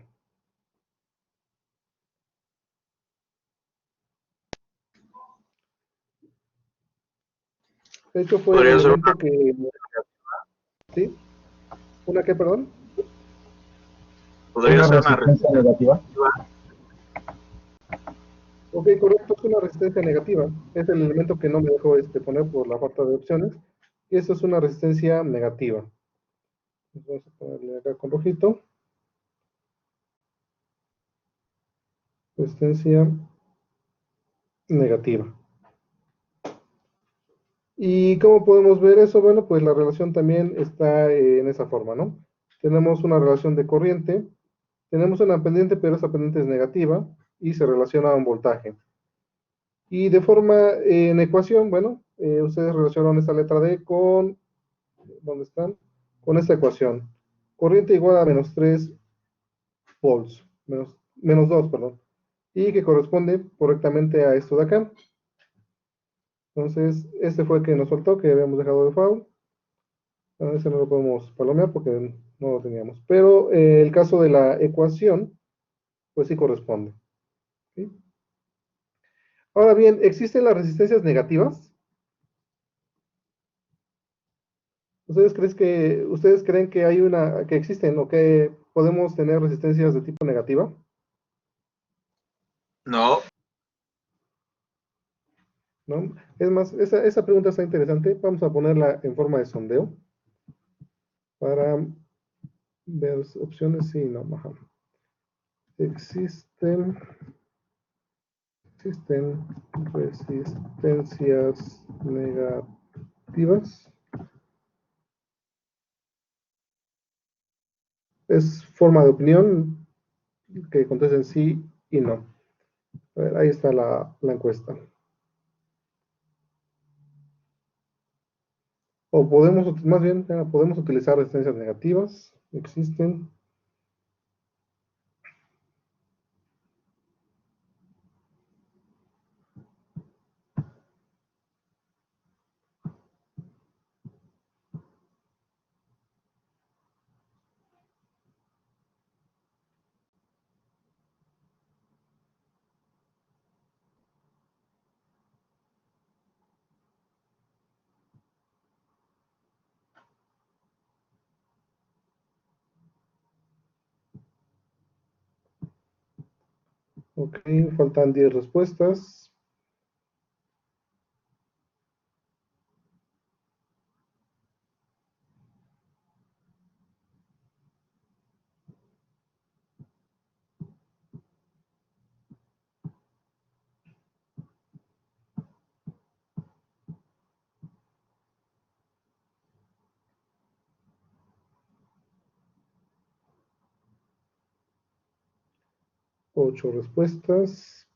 De hecho, fue el Podría ser elemento que... ¿Sí? ¿Una qué, perdón? Podría Una ser una resistencia negativa. Ok, correcto, es una resistencia negativa. Es el elemento que no me dejó poner por la falta de opciones. Y esto es una resistencia negativa. Vamos a ponerle acá con rojito. Resistencia negativa. ¿Y cómo podemos ver eso? Bueno, pues la relación también está en esa forma, ¿no? Tenemos una relación de corriente, tenemos una pendiente, pero esa pendiente es negativa y se relaciona a un voltaje. Y de forma en ecuación, bueno, ustedes relacionan esta letra D con, ¿dónde están? Con esta ecuación. Corriente igual a menos 3 volts, menos 2, perdón. Y que corresponde correctamente a esto de acá. Entonces, este fue el que nos faltó, que habíamos dejado de foul. Ese no lo podemos palomear porque no lo teníamos. Pero el caso de la ecuación, pues sí corresponde. ¿Sí? Ahora bien, ¿existen las resistencias negativas? ¿Ustedes creen que hay que existen o que podemos tener resistencias de tipo negativa? No. ¿No? Es más, esa pregunta está interesante. Vamos a ponerla en forma de sondeo para ver opciones, sí, no, ajá. Existen resistencias negativas. Es forma de opinión que contesten sí y no. A ver, ahí está la encuesta. O podemos, más bien, podemos utilizar resistencias negativas. Existen. Ok, faltan 10 respuestas. Ocho respuestas.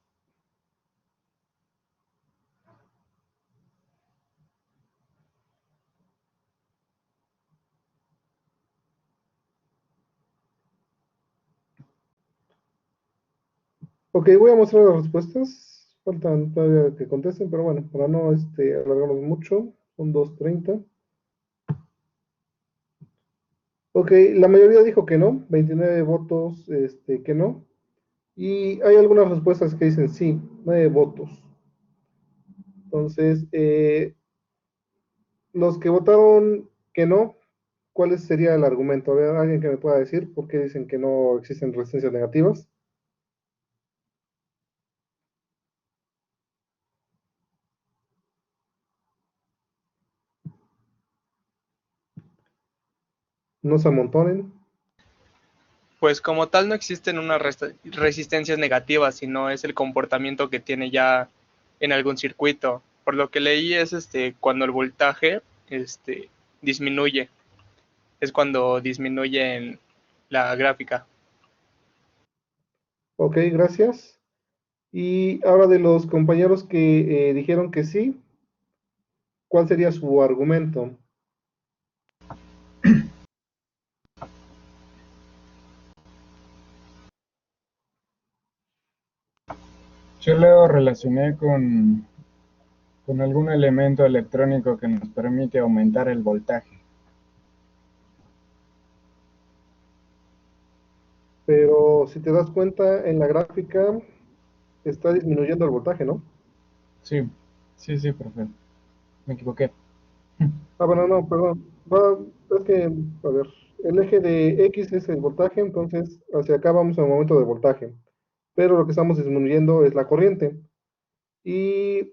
Ok, voy a mostrar las respuestas. Faltan todavía que contesten, pero bueno, para no alargarnos mucho, son 2:30. Ok, la mayoría dijo que no, 29 votos que no. Y hay algunas respuestas que dicen sí, 9 votos. Entonces, los que votaron que no, ¿cuál sería el argumento? A ver, alguien que me pueda decir por qué dicen que no existen resistencias negativas. No se amontonen. Pues como tal no existen unas resistencias negativas, sino es el comportamiento que tiene ya en algún circuito. Por lo que leí es cuando el voltaje disminuye. Es cuando disminuye en la gráfica. Ok, gracias. Y ahora de los compañeros que dijeron que sí, ¿cuál sería su argumento? Yo lo relacioné con algún elemento electrónico que nos permite aumentar el voltaje. Pero si te das cuenta, en la gráfica está disminuyendo el voltaje, ¿no? Sí, sí, profe. Me equivoqué. Ah, bueno, no, perdón. Es que, a ver, el eje de X es el voltaje, entonces hacia acá vamos al momento de voltaje. Pero lo que estamos disminuyendo es la corriente. Y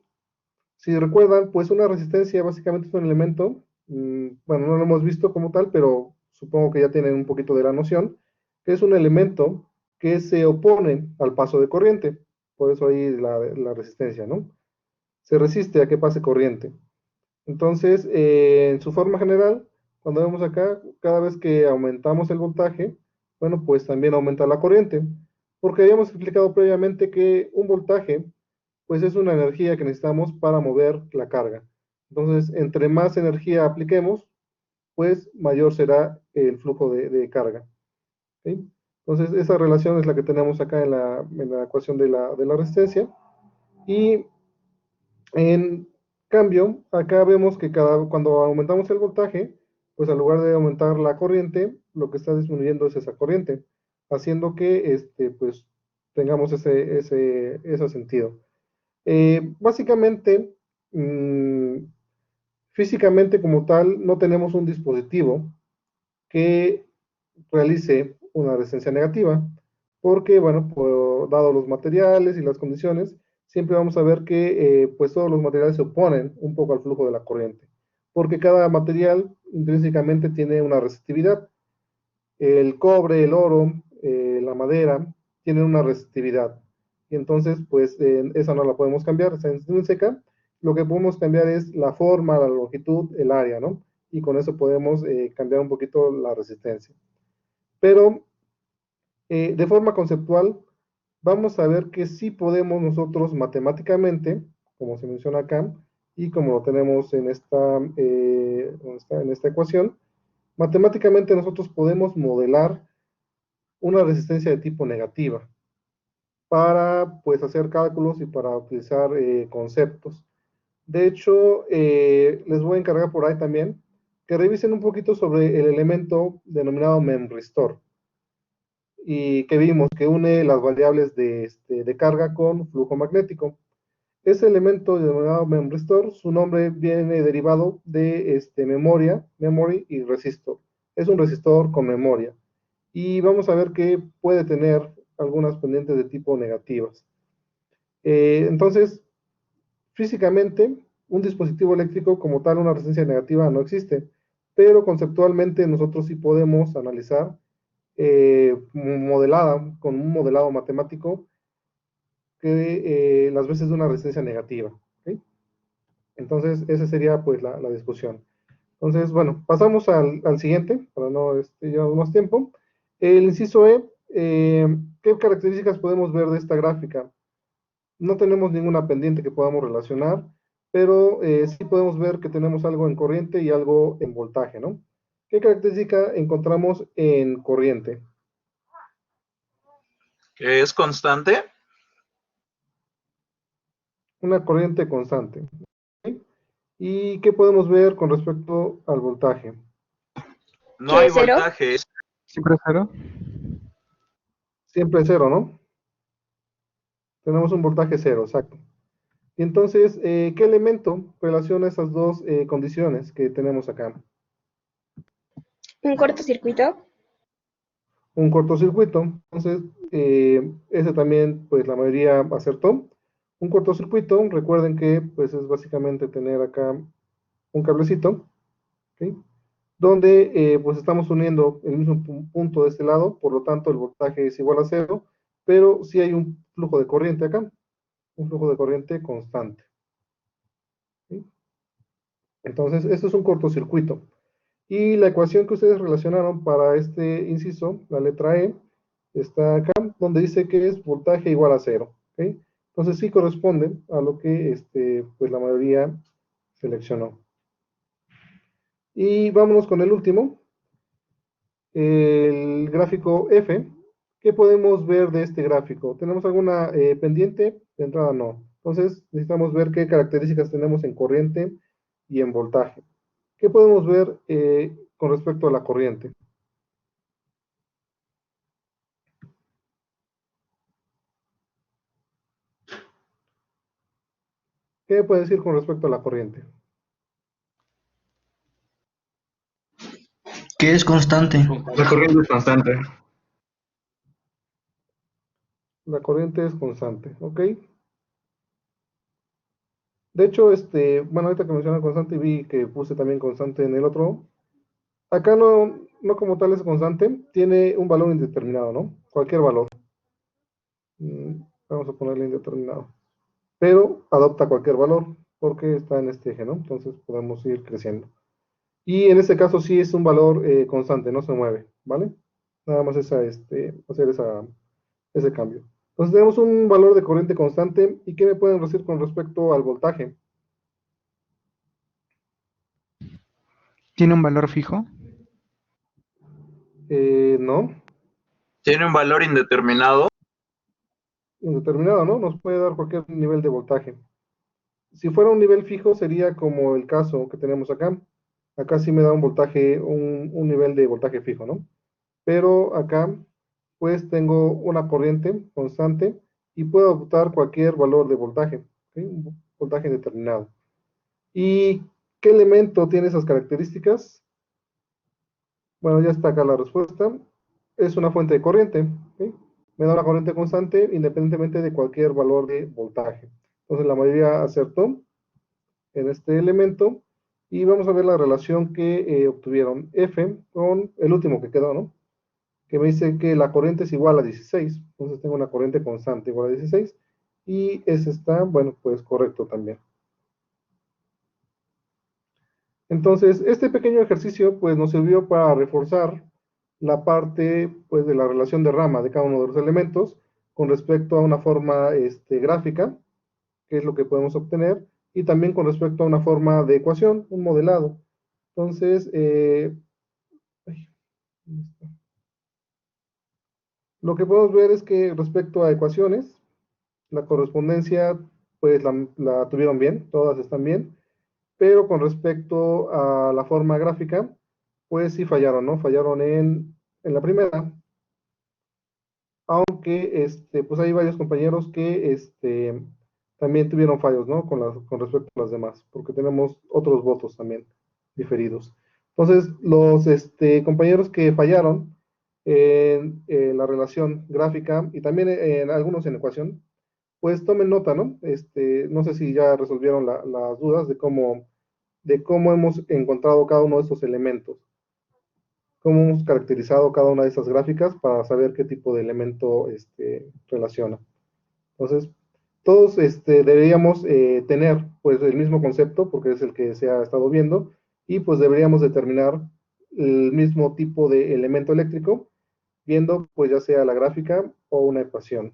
si recuerdan, pues una resistencia básicamente es un elemento, bueno, no lo hemos visto como tal, pero supongo que ya tienen un poquito de la noción, que es un elemento que se opone al paso de corriente. Por eso ahí la resistencia, ¿no? Se resiste a que pase corriente. Entonces, en su forma general, cuando vemos acá, cada vez que aumentamos el voltaje, bueno, pues también aumenta la corriente, porque habíamos explicado previamente que un voltaje, pues es una energía que necesitamos para mover la carga. Entonces, entre más energía apliquemos, pues mayor será el flujo de carga. ¿Sí? Entonces, esa relación es la que tenemos acá en la ecuación de la resistencia. Y en cambio, acá vemos que cuando aumentamos el voltaje, pues en lugar de aumentar la corriente, lo que está disminuyendo es esa corriente, haciendo que pues, tengamos ese sentido. Básicamente, físicamente como tal, no tenemos un dispositivo que realice una resistencia negativa, porque, bueno, dado los materiales y las condiciones, siempre vamos a ver que pues todos los materiales se oponen un poco al flujo de la corriente, porque cada material intrínsecamente tiene una resistividad. El cobre, el oro, la madera, tienen una resistividad. Y entonces, pues, esa no la podemos cambiar, está intrínseca. Lo que podemos cambiar es la forma, la longitud, el área, ¿no? Y con eso podemos cambiar un poquito la resistencia. Pero de forma conceptual, vamos a ver que sí podemos nosotros matemáticamente, como se menciona acá, y como lo tenemos en esta ecuación, matemáticamente nosotros podemos modelar una resistencia de tipo negativa para pues hacer cálculos y para utilizar conceptos. De hecho, les voy a encargar por ahí también que revisen un poquito sobre el elemento denominado memristor y que vimos que une las variables de carga con flujo magnético. Ese elemento denominado memristor, su nombre viene derivado de memoria, memory y resistor. Es un resistor con memoria. Y vamos a ver que puede tener algunas pendientes de tipo negativas. Entonces, físicamente, un dispositivo eléctrico como tal, una resistencia negativa no existe, pero conceptualmente nosotros sí podemos analizar modelada, con un modelado matemático, que las veces de una resistencia negativa. ¿Okay? Entonces, esa sería pues la discusión. Entonces, bueno, pasamos al siguiente, para no llevar más tiempo. El inciso E, ¿qué características podemos ver de esta gráfica? No tenemos ninguna pendiente que podamos relacionar, pero sí podemos ver que tenemos algo en corriente y algo en voltaje, ¿no? ¿Qué característica encontramos en corriente? ¿Que es constante? Una corriente constante. ¿Okay? ¿Y qué podemos ver con respecto al voltaje? No hay voltaje. ¿Siempre cero? Siempre cero, ¿no? Tenemos un voltaje cero, exacto. Y entonces, ¿qué elemento relaciona esas dos condiciones que tenemos acá? ¿Un cortocircuito? Un cortocircuito. Entonces, ese también, pues la mayoría acertó. Un cortocircuito, recuerden que pues es básicamente tener acá un cablecito, ¿okay? Donde pues estamos uniendo el mismo punto de este lado, por lo tanto el voltaje es igual a cero, pero sí hay un flujo de corriente acá. un flujo de corriente constante. ¿Sí? Entonces, esto es un cortocircuito. Y la ecuación que ustedes relacionaron para este inciso, la letra E, está acá, donde dice que es voltaje igual a 0. ¿Okay? Entonces, sí corresponde a lo que pues la mayoría seleccionó. Y vámonos con el último, el gráfico F. ¿Qué podemos ver de este gráfico? ¿Tenemos alguna pendiente? De entrada no. Entonces necesitamos ver qué características tenemos en corriente y en voltaje. ¿Qué podemos ver con respecto a la corriente? ¿Qué puede decir con respecto a la corriente? ¿Qué es constante? La corriente es constante. La corriente es constante, ¿ok? De hecho, bueno, ahorita que mencioné constante, vi que puse también constante en el otro. Acá no como tal es constante, tiene un valor indeterminado, ¿no? Cualquier valor. Vamos a ponerle indeterminado. Pero adopta cualquier valor, porque está en este eje, ¿no? Entonces podemos ir creciendo. Y en este caso sí es un valor constante, no se mueve, ¿vale? Nada más es hacer ese cambio. Entonces tenemos un valor de corriente constante. ¿Y qué me pueden decir con respecto al voltaje? ¿Tiene un valor fijo? No. ¿Tiene un valor indeterminado? Indeterminado, ¿no? Nos puede dar cualquier nivel de voltaje. Si fuera un nivel fijo sería como el caso que tenemos acá. Acá sí me da un voltaje, un nivel de voltaje fijo, ¿no? Pero acá pues tengo una corriente constante y puedo adoptar cualquier valor de voltaje, ¿sí? Un voltaje determinado. ¿Y qué elemento tiene esas características? Bueno, ya está acá la respuesta. Es una fuente de corriente, ¿sí? Me da una corriente constante independientemente de cualquier valor de voltaje. Entonces la mayoría acertó en este elemento y vamos a ver la relación que obtuvieron F con el último que quedó, ¿no? Que me dice que la corriente es igual a 16, entonces tengo una corriente constante igual a 16, y ese está, bueno, pues correcto también. Entonces, este pequeño ejercicio, pues nos sirvió para reforzar la parte, pues, de la relación de rama de cada uno de los elementos, con respecto a una forma gráfica, que es lo que podemos obtener, y también con respecto a una forma de ecuación, un modelado. Entonces, lo que podemos ver es que respecto a ecuaciones, la correspondencia, pues la tuvieron bien, todas están bien, pero con respecto a la forma gráfica, pues sí fallaron, ¿no? Fallaron en la primera, aunque pues hay varios compañeros que también tuvieron fallos, ¿no? Con respecto a las demás, porque tenemos otros votos también diferidos. Entonces, los compañeros que fallaron en la relación gráfica y también en algunos en ecuación, pues tomen nota, ¿no? No sé si ya resolvieron las dudas de cómo hemos encontrado cada uno de estos elementos, cómo hemos caracterizado cada una de estas gráficas para saber qué tipo de elemento relaciona. Entonces, todos deberíamos tener pues el mismo concepto, porque es el que se ha estado viendo, y pues deberíamos determinar el mismo tipo de elemento eléctrico, viendo pues ya sea la gráfica o una ecuación.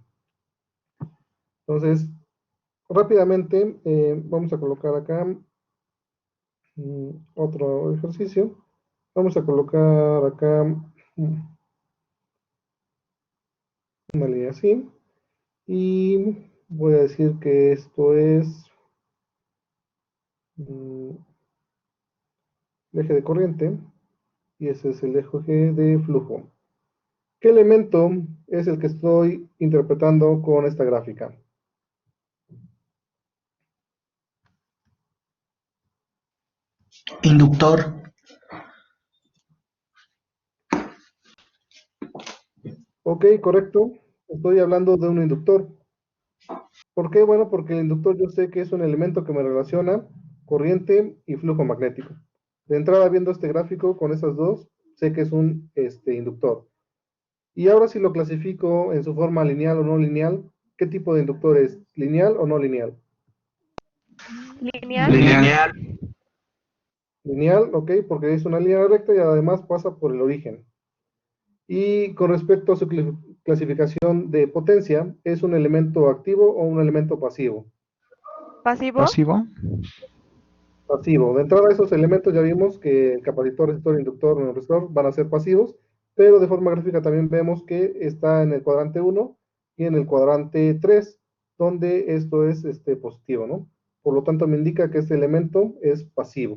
Entonces, rápidamente vamos a colocar acá otro ejercicio. Vamos a colocar acá una línea así. Y voy a decir que esto es el eje de corriente y ese es el eje de flujo. ¿Qué elemento es el que estoy interpretando con esta gráfica? Inductor. Ok, correcto. Estoy hablando de un inductor. ¿Por qué? Bueno, porque el inductor yo sé que es un elemento que me relaciona corriente y flujo magnético. De entrada, viendo este gráfico con esas dos, sé que es un inductor. Y ahora si lo clasifico en su forma lineal o no lineal, ¿qué tipo de inductor es? ¿Lineal o no lineal? Lineal. Lineal. Lineal, ok, porque es una línea recta y además pasa por el origen. Y con respecto a su clasificación de potencia, ¿es un elemento activo o un elemento pasivo? Pasivo. ¿Pasivo? Pasivo. De entrada, esos elementos ya vimos que el capacitor, resistor, inductor, resistor van a ser pasivos, pero de forma gráfica también vemos que está en el cuadrante 1 y en el cuadrante 3, donde esto es positivo, ¿no? Por lo tanto, me indica que este elemento es pasivo.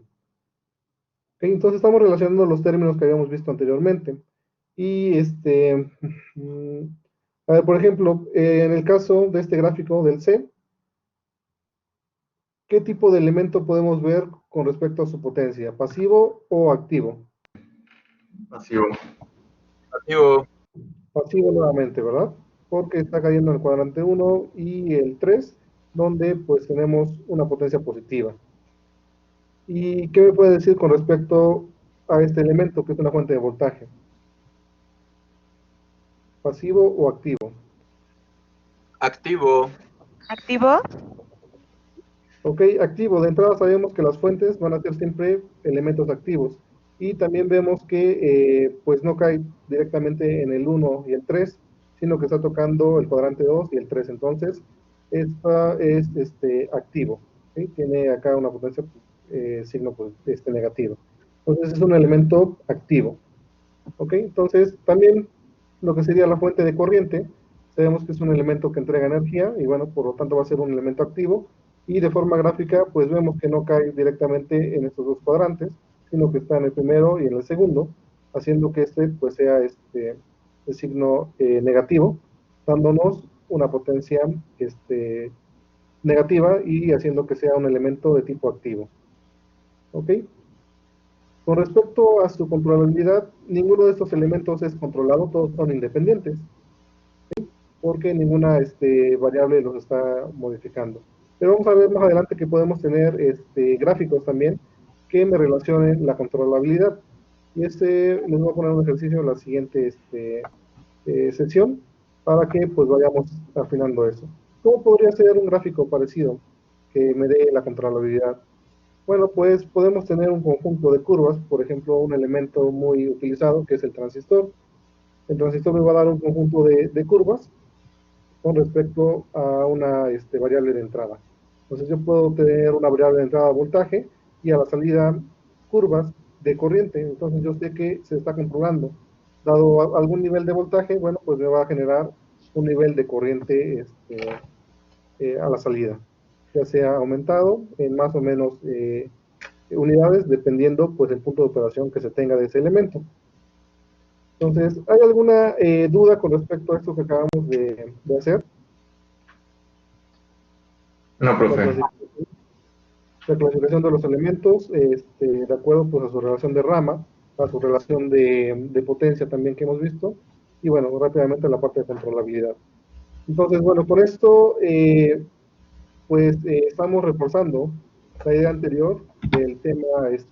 Ok, entonces estamos relacionando los términos que habíamos visto anteriormente. Y a ver, por ejemplo, en el caso de este gráfico del C, ¿qué tipo de elemento podemos ver con respecto a su potencia? ¿Pasivo o activo? Pasivo. Pasivo. Pasivo nuevamente, ¿verdad? Porque está cayendo en el cuadrante 1 y el 3, donde pues tenemos una potencia positiva. ¿Y qué me puede decir con respecto a este elemento que es una fuente de voltaje? ¿Pasivo o activo? Activo. Activo. Ok, activo. De entrada sabemos que las fuentes van a ser siempre elementos activos. Y también vemos que pues no cae directamente en el 1 y el 3, sino que está tocando el cuadrante 2 y el 3. Entonces, esta es activo. ¿Sí? Tiene acá una potencia signo pues, negativo. Entonces es un elemento activo. ¿Ok? Entonces, también lo que sería la fuente de corriente, sabemos que es un elemento que entrega energía y bueno, por lo tanto va a ser un elemento activo y de forma gráfica pues vemos que no cae directamente en estos dos cuadrantes, sino que está en el primero y en el segundo, haciendo que este pues sea de signo negativo, dándonos una potencia negativa y haciendo que sea un elemento de tipo activo. ¿Ok? Con respecto a su controlabilidad, ninguno de estos elementos es controlado, todos son independientes, ¿sí? Porque ninguna variable los está modificando. Pero vamos a ver más adelante que podemos tener gráficos también que me relacionen la controlabilidad. Y les voy a poner un ejercicio en la siguiente sesión para que pues vayamos afinando eso. ¿Cómo podría ser un gráfico parecido que me dé la controlabilidad? Bueno, pues podemos tener un conjunto de curvas, por ejemplo, un elemento muy utilizado que es el transistor. El transistor me va a dar un conjunto de curvas con respecto a una variable de entrada. Entonces yo puedo tener una variable de entrada voltaje y a la salida curvas de corriente. Entonces yo sé que se está controlando. Dado algún nivel de voltaje, bueno, pues me va a generar un nivel de corriente a la salida, ya sea aumentado en más o menos unidades, dependiendo pues el punto de operación que se tenga de ese elemento. Entonces, ¿hay alguna duda con respecto a esto que acabamos de hacer? No, profe. La clasificación de los elementos, de acuerdo pues a su relación de rama, a su relación de potencia también que hemos visto, y bueno, rápidamente la parte de controlabilidad. Entonces, bueno, con esto, pues estamos reforzando la idea anterior del tema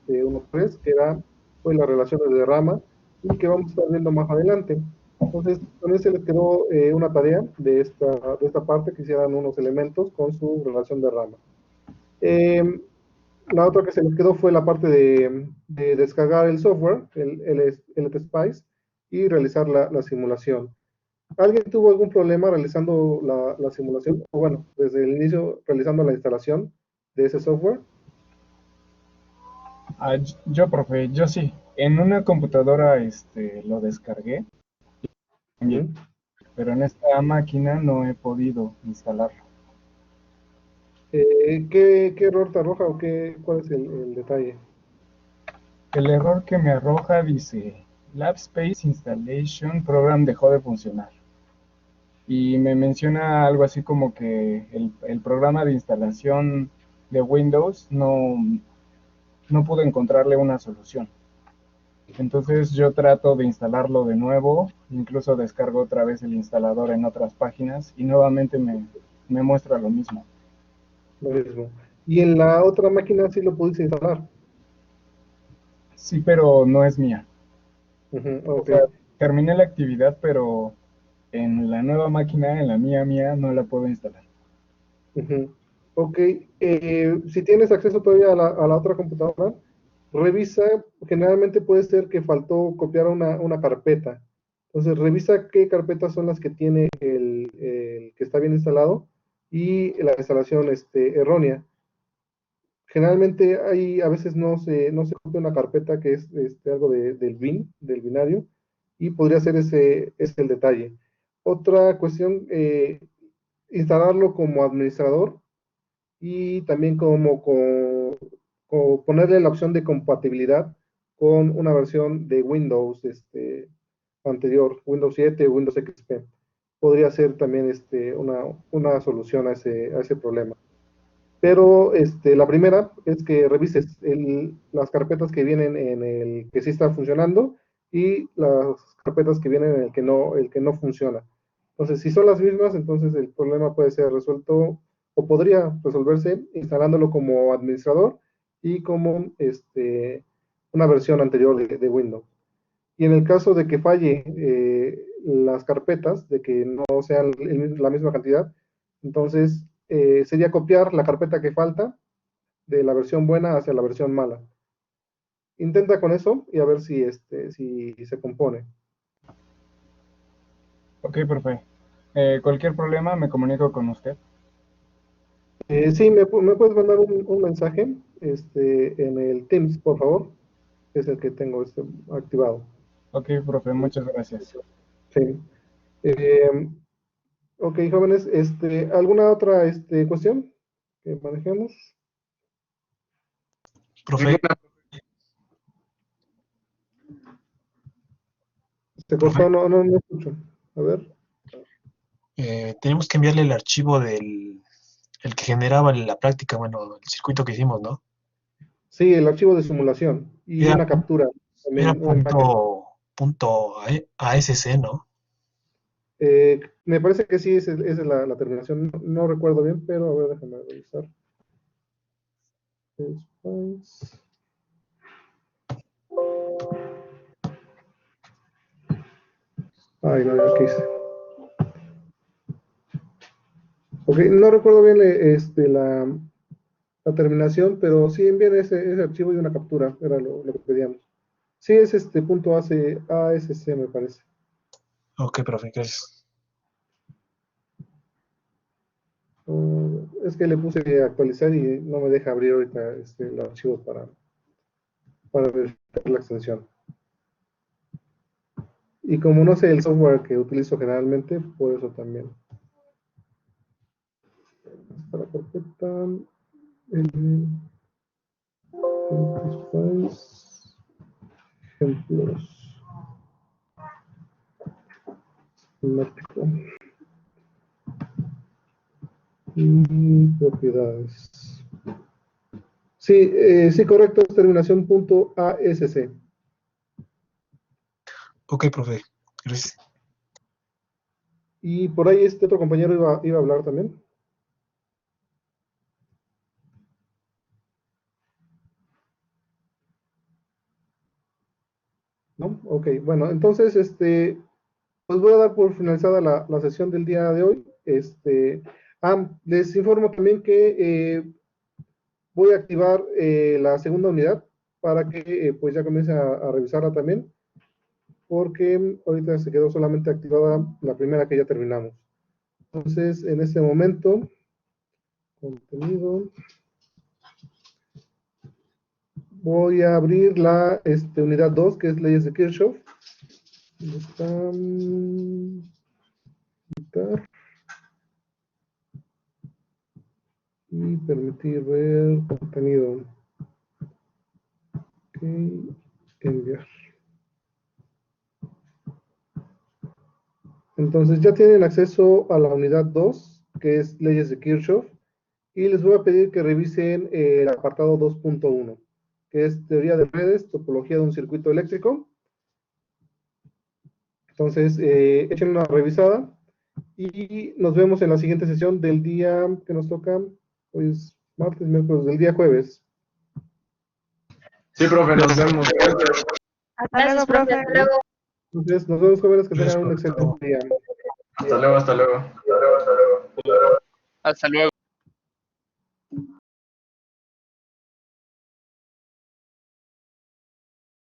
1.3, que era pues las relaciones de rama, y que vamos a estar viendo más adelante. Entonces, también se les quedó una tarea de esta parte, que hicieran unos elementos con su relación de rama. La otra que se les quedó fue la parte de descargar el software, el LTSpice, y realizar la simulación. ¿Alguien tuvo algún problema realizando la simulación? O bueno, desde el inicio realizando la instalación de ese software. Yo, profe, yo sí. En una computadora lo descargué, pero en esta máquina no he podido instalarlo. ¿Qué error te arroja o cuál es el detalle? El error que me arroja dice, LabSpace Installation Program dejó de funcionar. Y me menciona algo así como que el programa de instalación de Windows no pudo encontrarle una solución. Entonces yo trato de instalarlo de nuevo, incluso descargo otra vez el instalador en otras páginas y nuevamente me muestra lo mismo. Lo mismo. ¿Y en la otra máquina sí lo pudiste instalar? Sí, pero no es mía. Okay. O sea, terminé la actividad, pero en la nueva máquina, en la mía, no la puedo instalar. Ujú. Ok, si tienes acceso todavía a la otra computadora, revisa, generalmente puede ser que faltó copiar una carpeta. Entonces, revisa qué carpetas son las que tiene el que está bien instalado y la instalación errónea. Generalmente a veces no se copia una carpeta que es algo del bin, del binario, y podría ser ese el detalle. Otra cuestión, instalarlo como administrador y también como ponerle la opción de compatibilidad con una versión de Windows anterior, Windows 7 o Windows XP. Podría ser también una solución a ese problema. Pero la primera es que revises las carpetas que vienen en el que sí está funcionando y las carpetas que vienen en el que no funciona. Entonces, si son las mismas, entonces el problema puede ser resuelto o podría resolverse instalándolo como administrador y como una versión anterior de Windows. Y en el caso de que falle las carpetas, de que no sean la misma cantidad, entonces sería copiar la carpeta que falta de la versión buena hacia la versión mala. Intenta con eso y a ver si se compone. Ok, profe. Cualquier problema me comunico con usted. Sí, me puedes mandar un mensaje en el Teams, por favor, que es el que tengo activado. Ok, profe, muchas gracias. Sí. Ok, jóvenes, ¿alguna otra cuestión que manejemos? Profe, Se profe, cortó, no escucho. A ver. tenemos que enviarle el archivo el que generaba la práctica, bueno, el circuito que hicimos, ¿no? Sí, el archivo de simulación y Era, una captura, era también una imagen. punto ASC, ¿no? Me parece que sí, esa es la terminación. No recuerdo bien, pero a ver, déjame revisar. Spice. Ay, no, ya qué hice. Ok, no recuerdo bien la terminación, pero sí envíen ese archivo y una captura, era lo que pedíamos. Sí, es punto ASC, me parece. Ok, profe, gracias. Es que le puse actualizar y no me deja abrir ahorita el archivo para verificar la extensión. Y como no sé el software que utilizo generalmente, por eso también. Para carpeta, ejemplos. Temático. Y propiedades. Sí, sí, correcto, es terminación punto ASC. Ok, profe, gracias. Y por ahí este otro compañero iba a hablar también. ¿No? Ok, bueno, entonces, pues voy a dar por finalizada la sesión del día de hoy. Les informo también que voy a activar la segunda unidad para que pues ya comience a revisarla también, porque ahorita se quedó solamente activada la primera que ya terminamos. Entonces, en este momento, contenido, voy a abrir la unidad 2, que es leyes de Kirchhoff. Y permitir ver contenido. Ok, enviar. Entonces ya tienen acceso a la unidad 2, que es leyes de Kirchhoff, y les voy a pedir que revisen el apartado 2.1, que es teoría de redes, topología de un circuito eléctrico. Entonces, echen una revisada y nos vemos en la siguiente sesión del día que nos toca, hoy es martes, miércoles, del día jueves. Sí, profe, nos vemos. Hasta luego, profe. Entonces, nos vemos, jóvenes, que tengan un excelente día. Hasta luego, hasta luego. Hasta luego.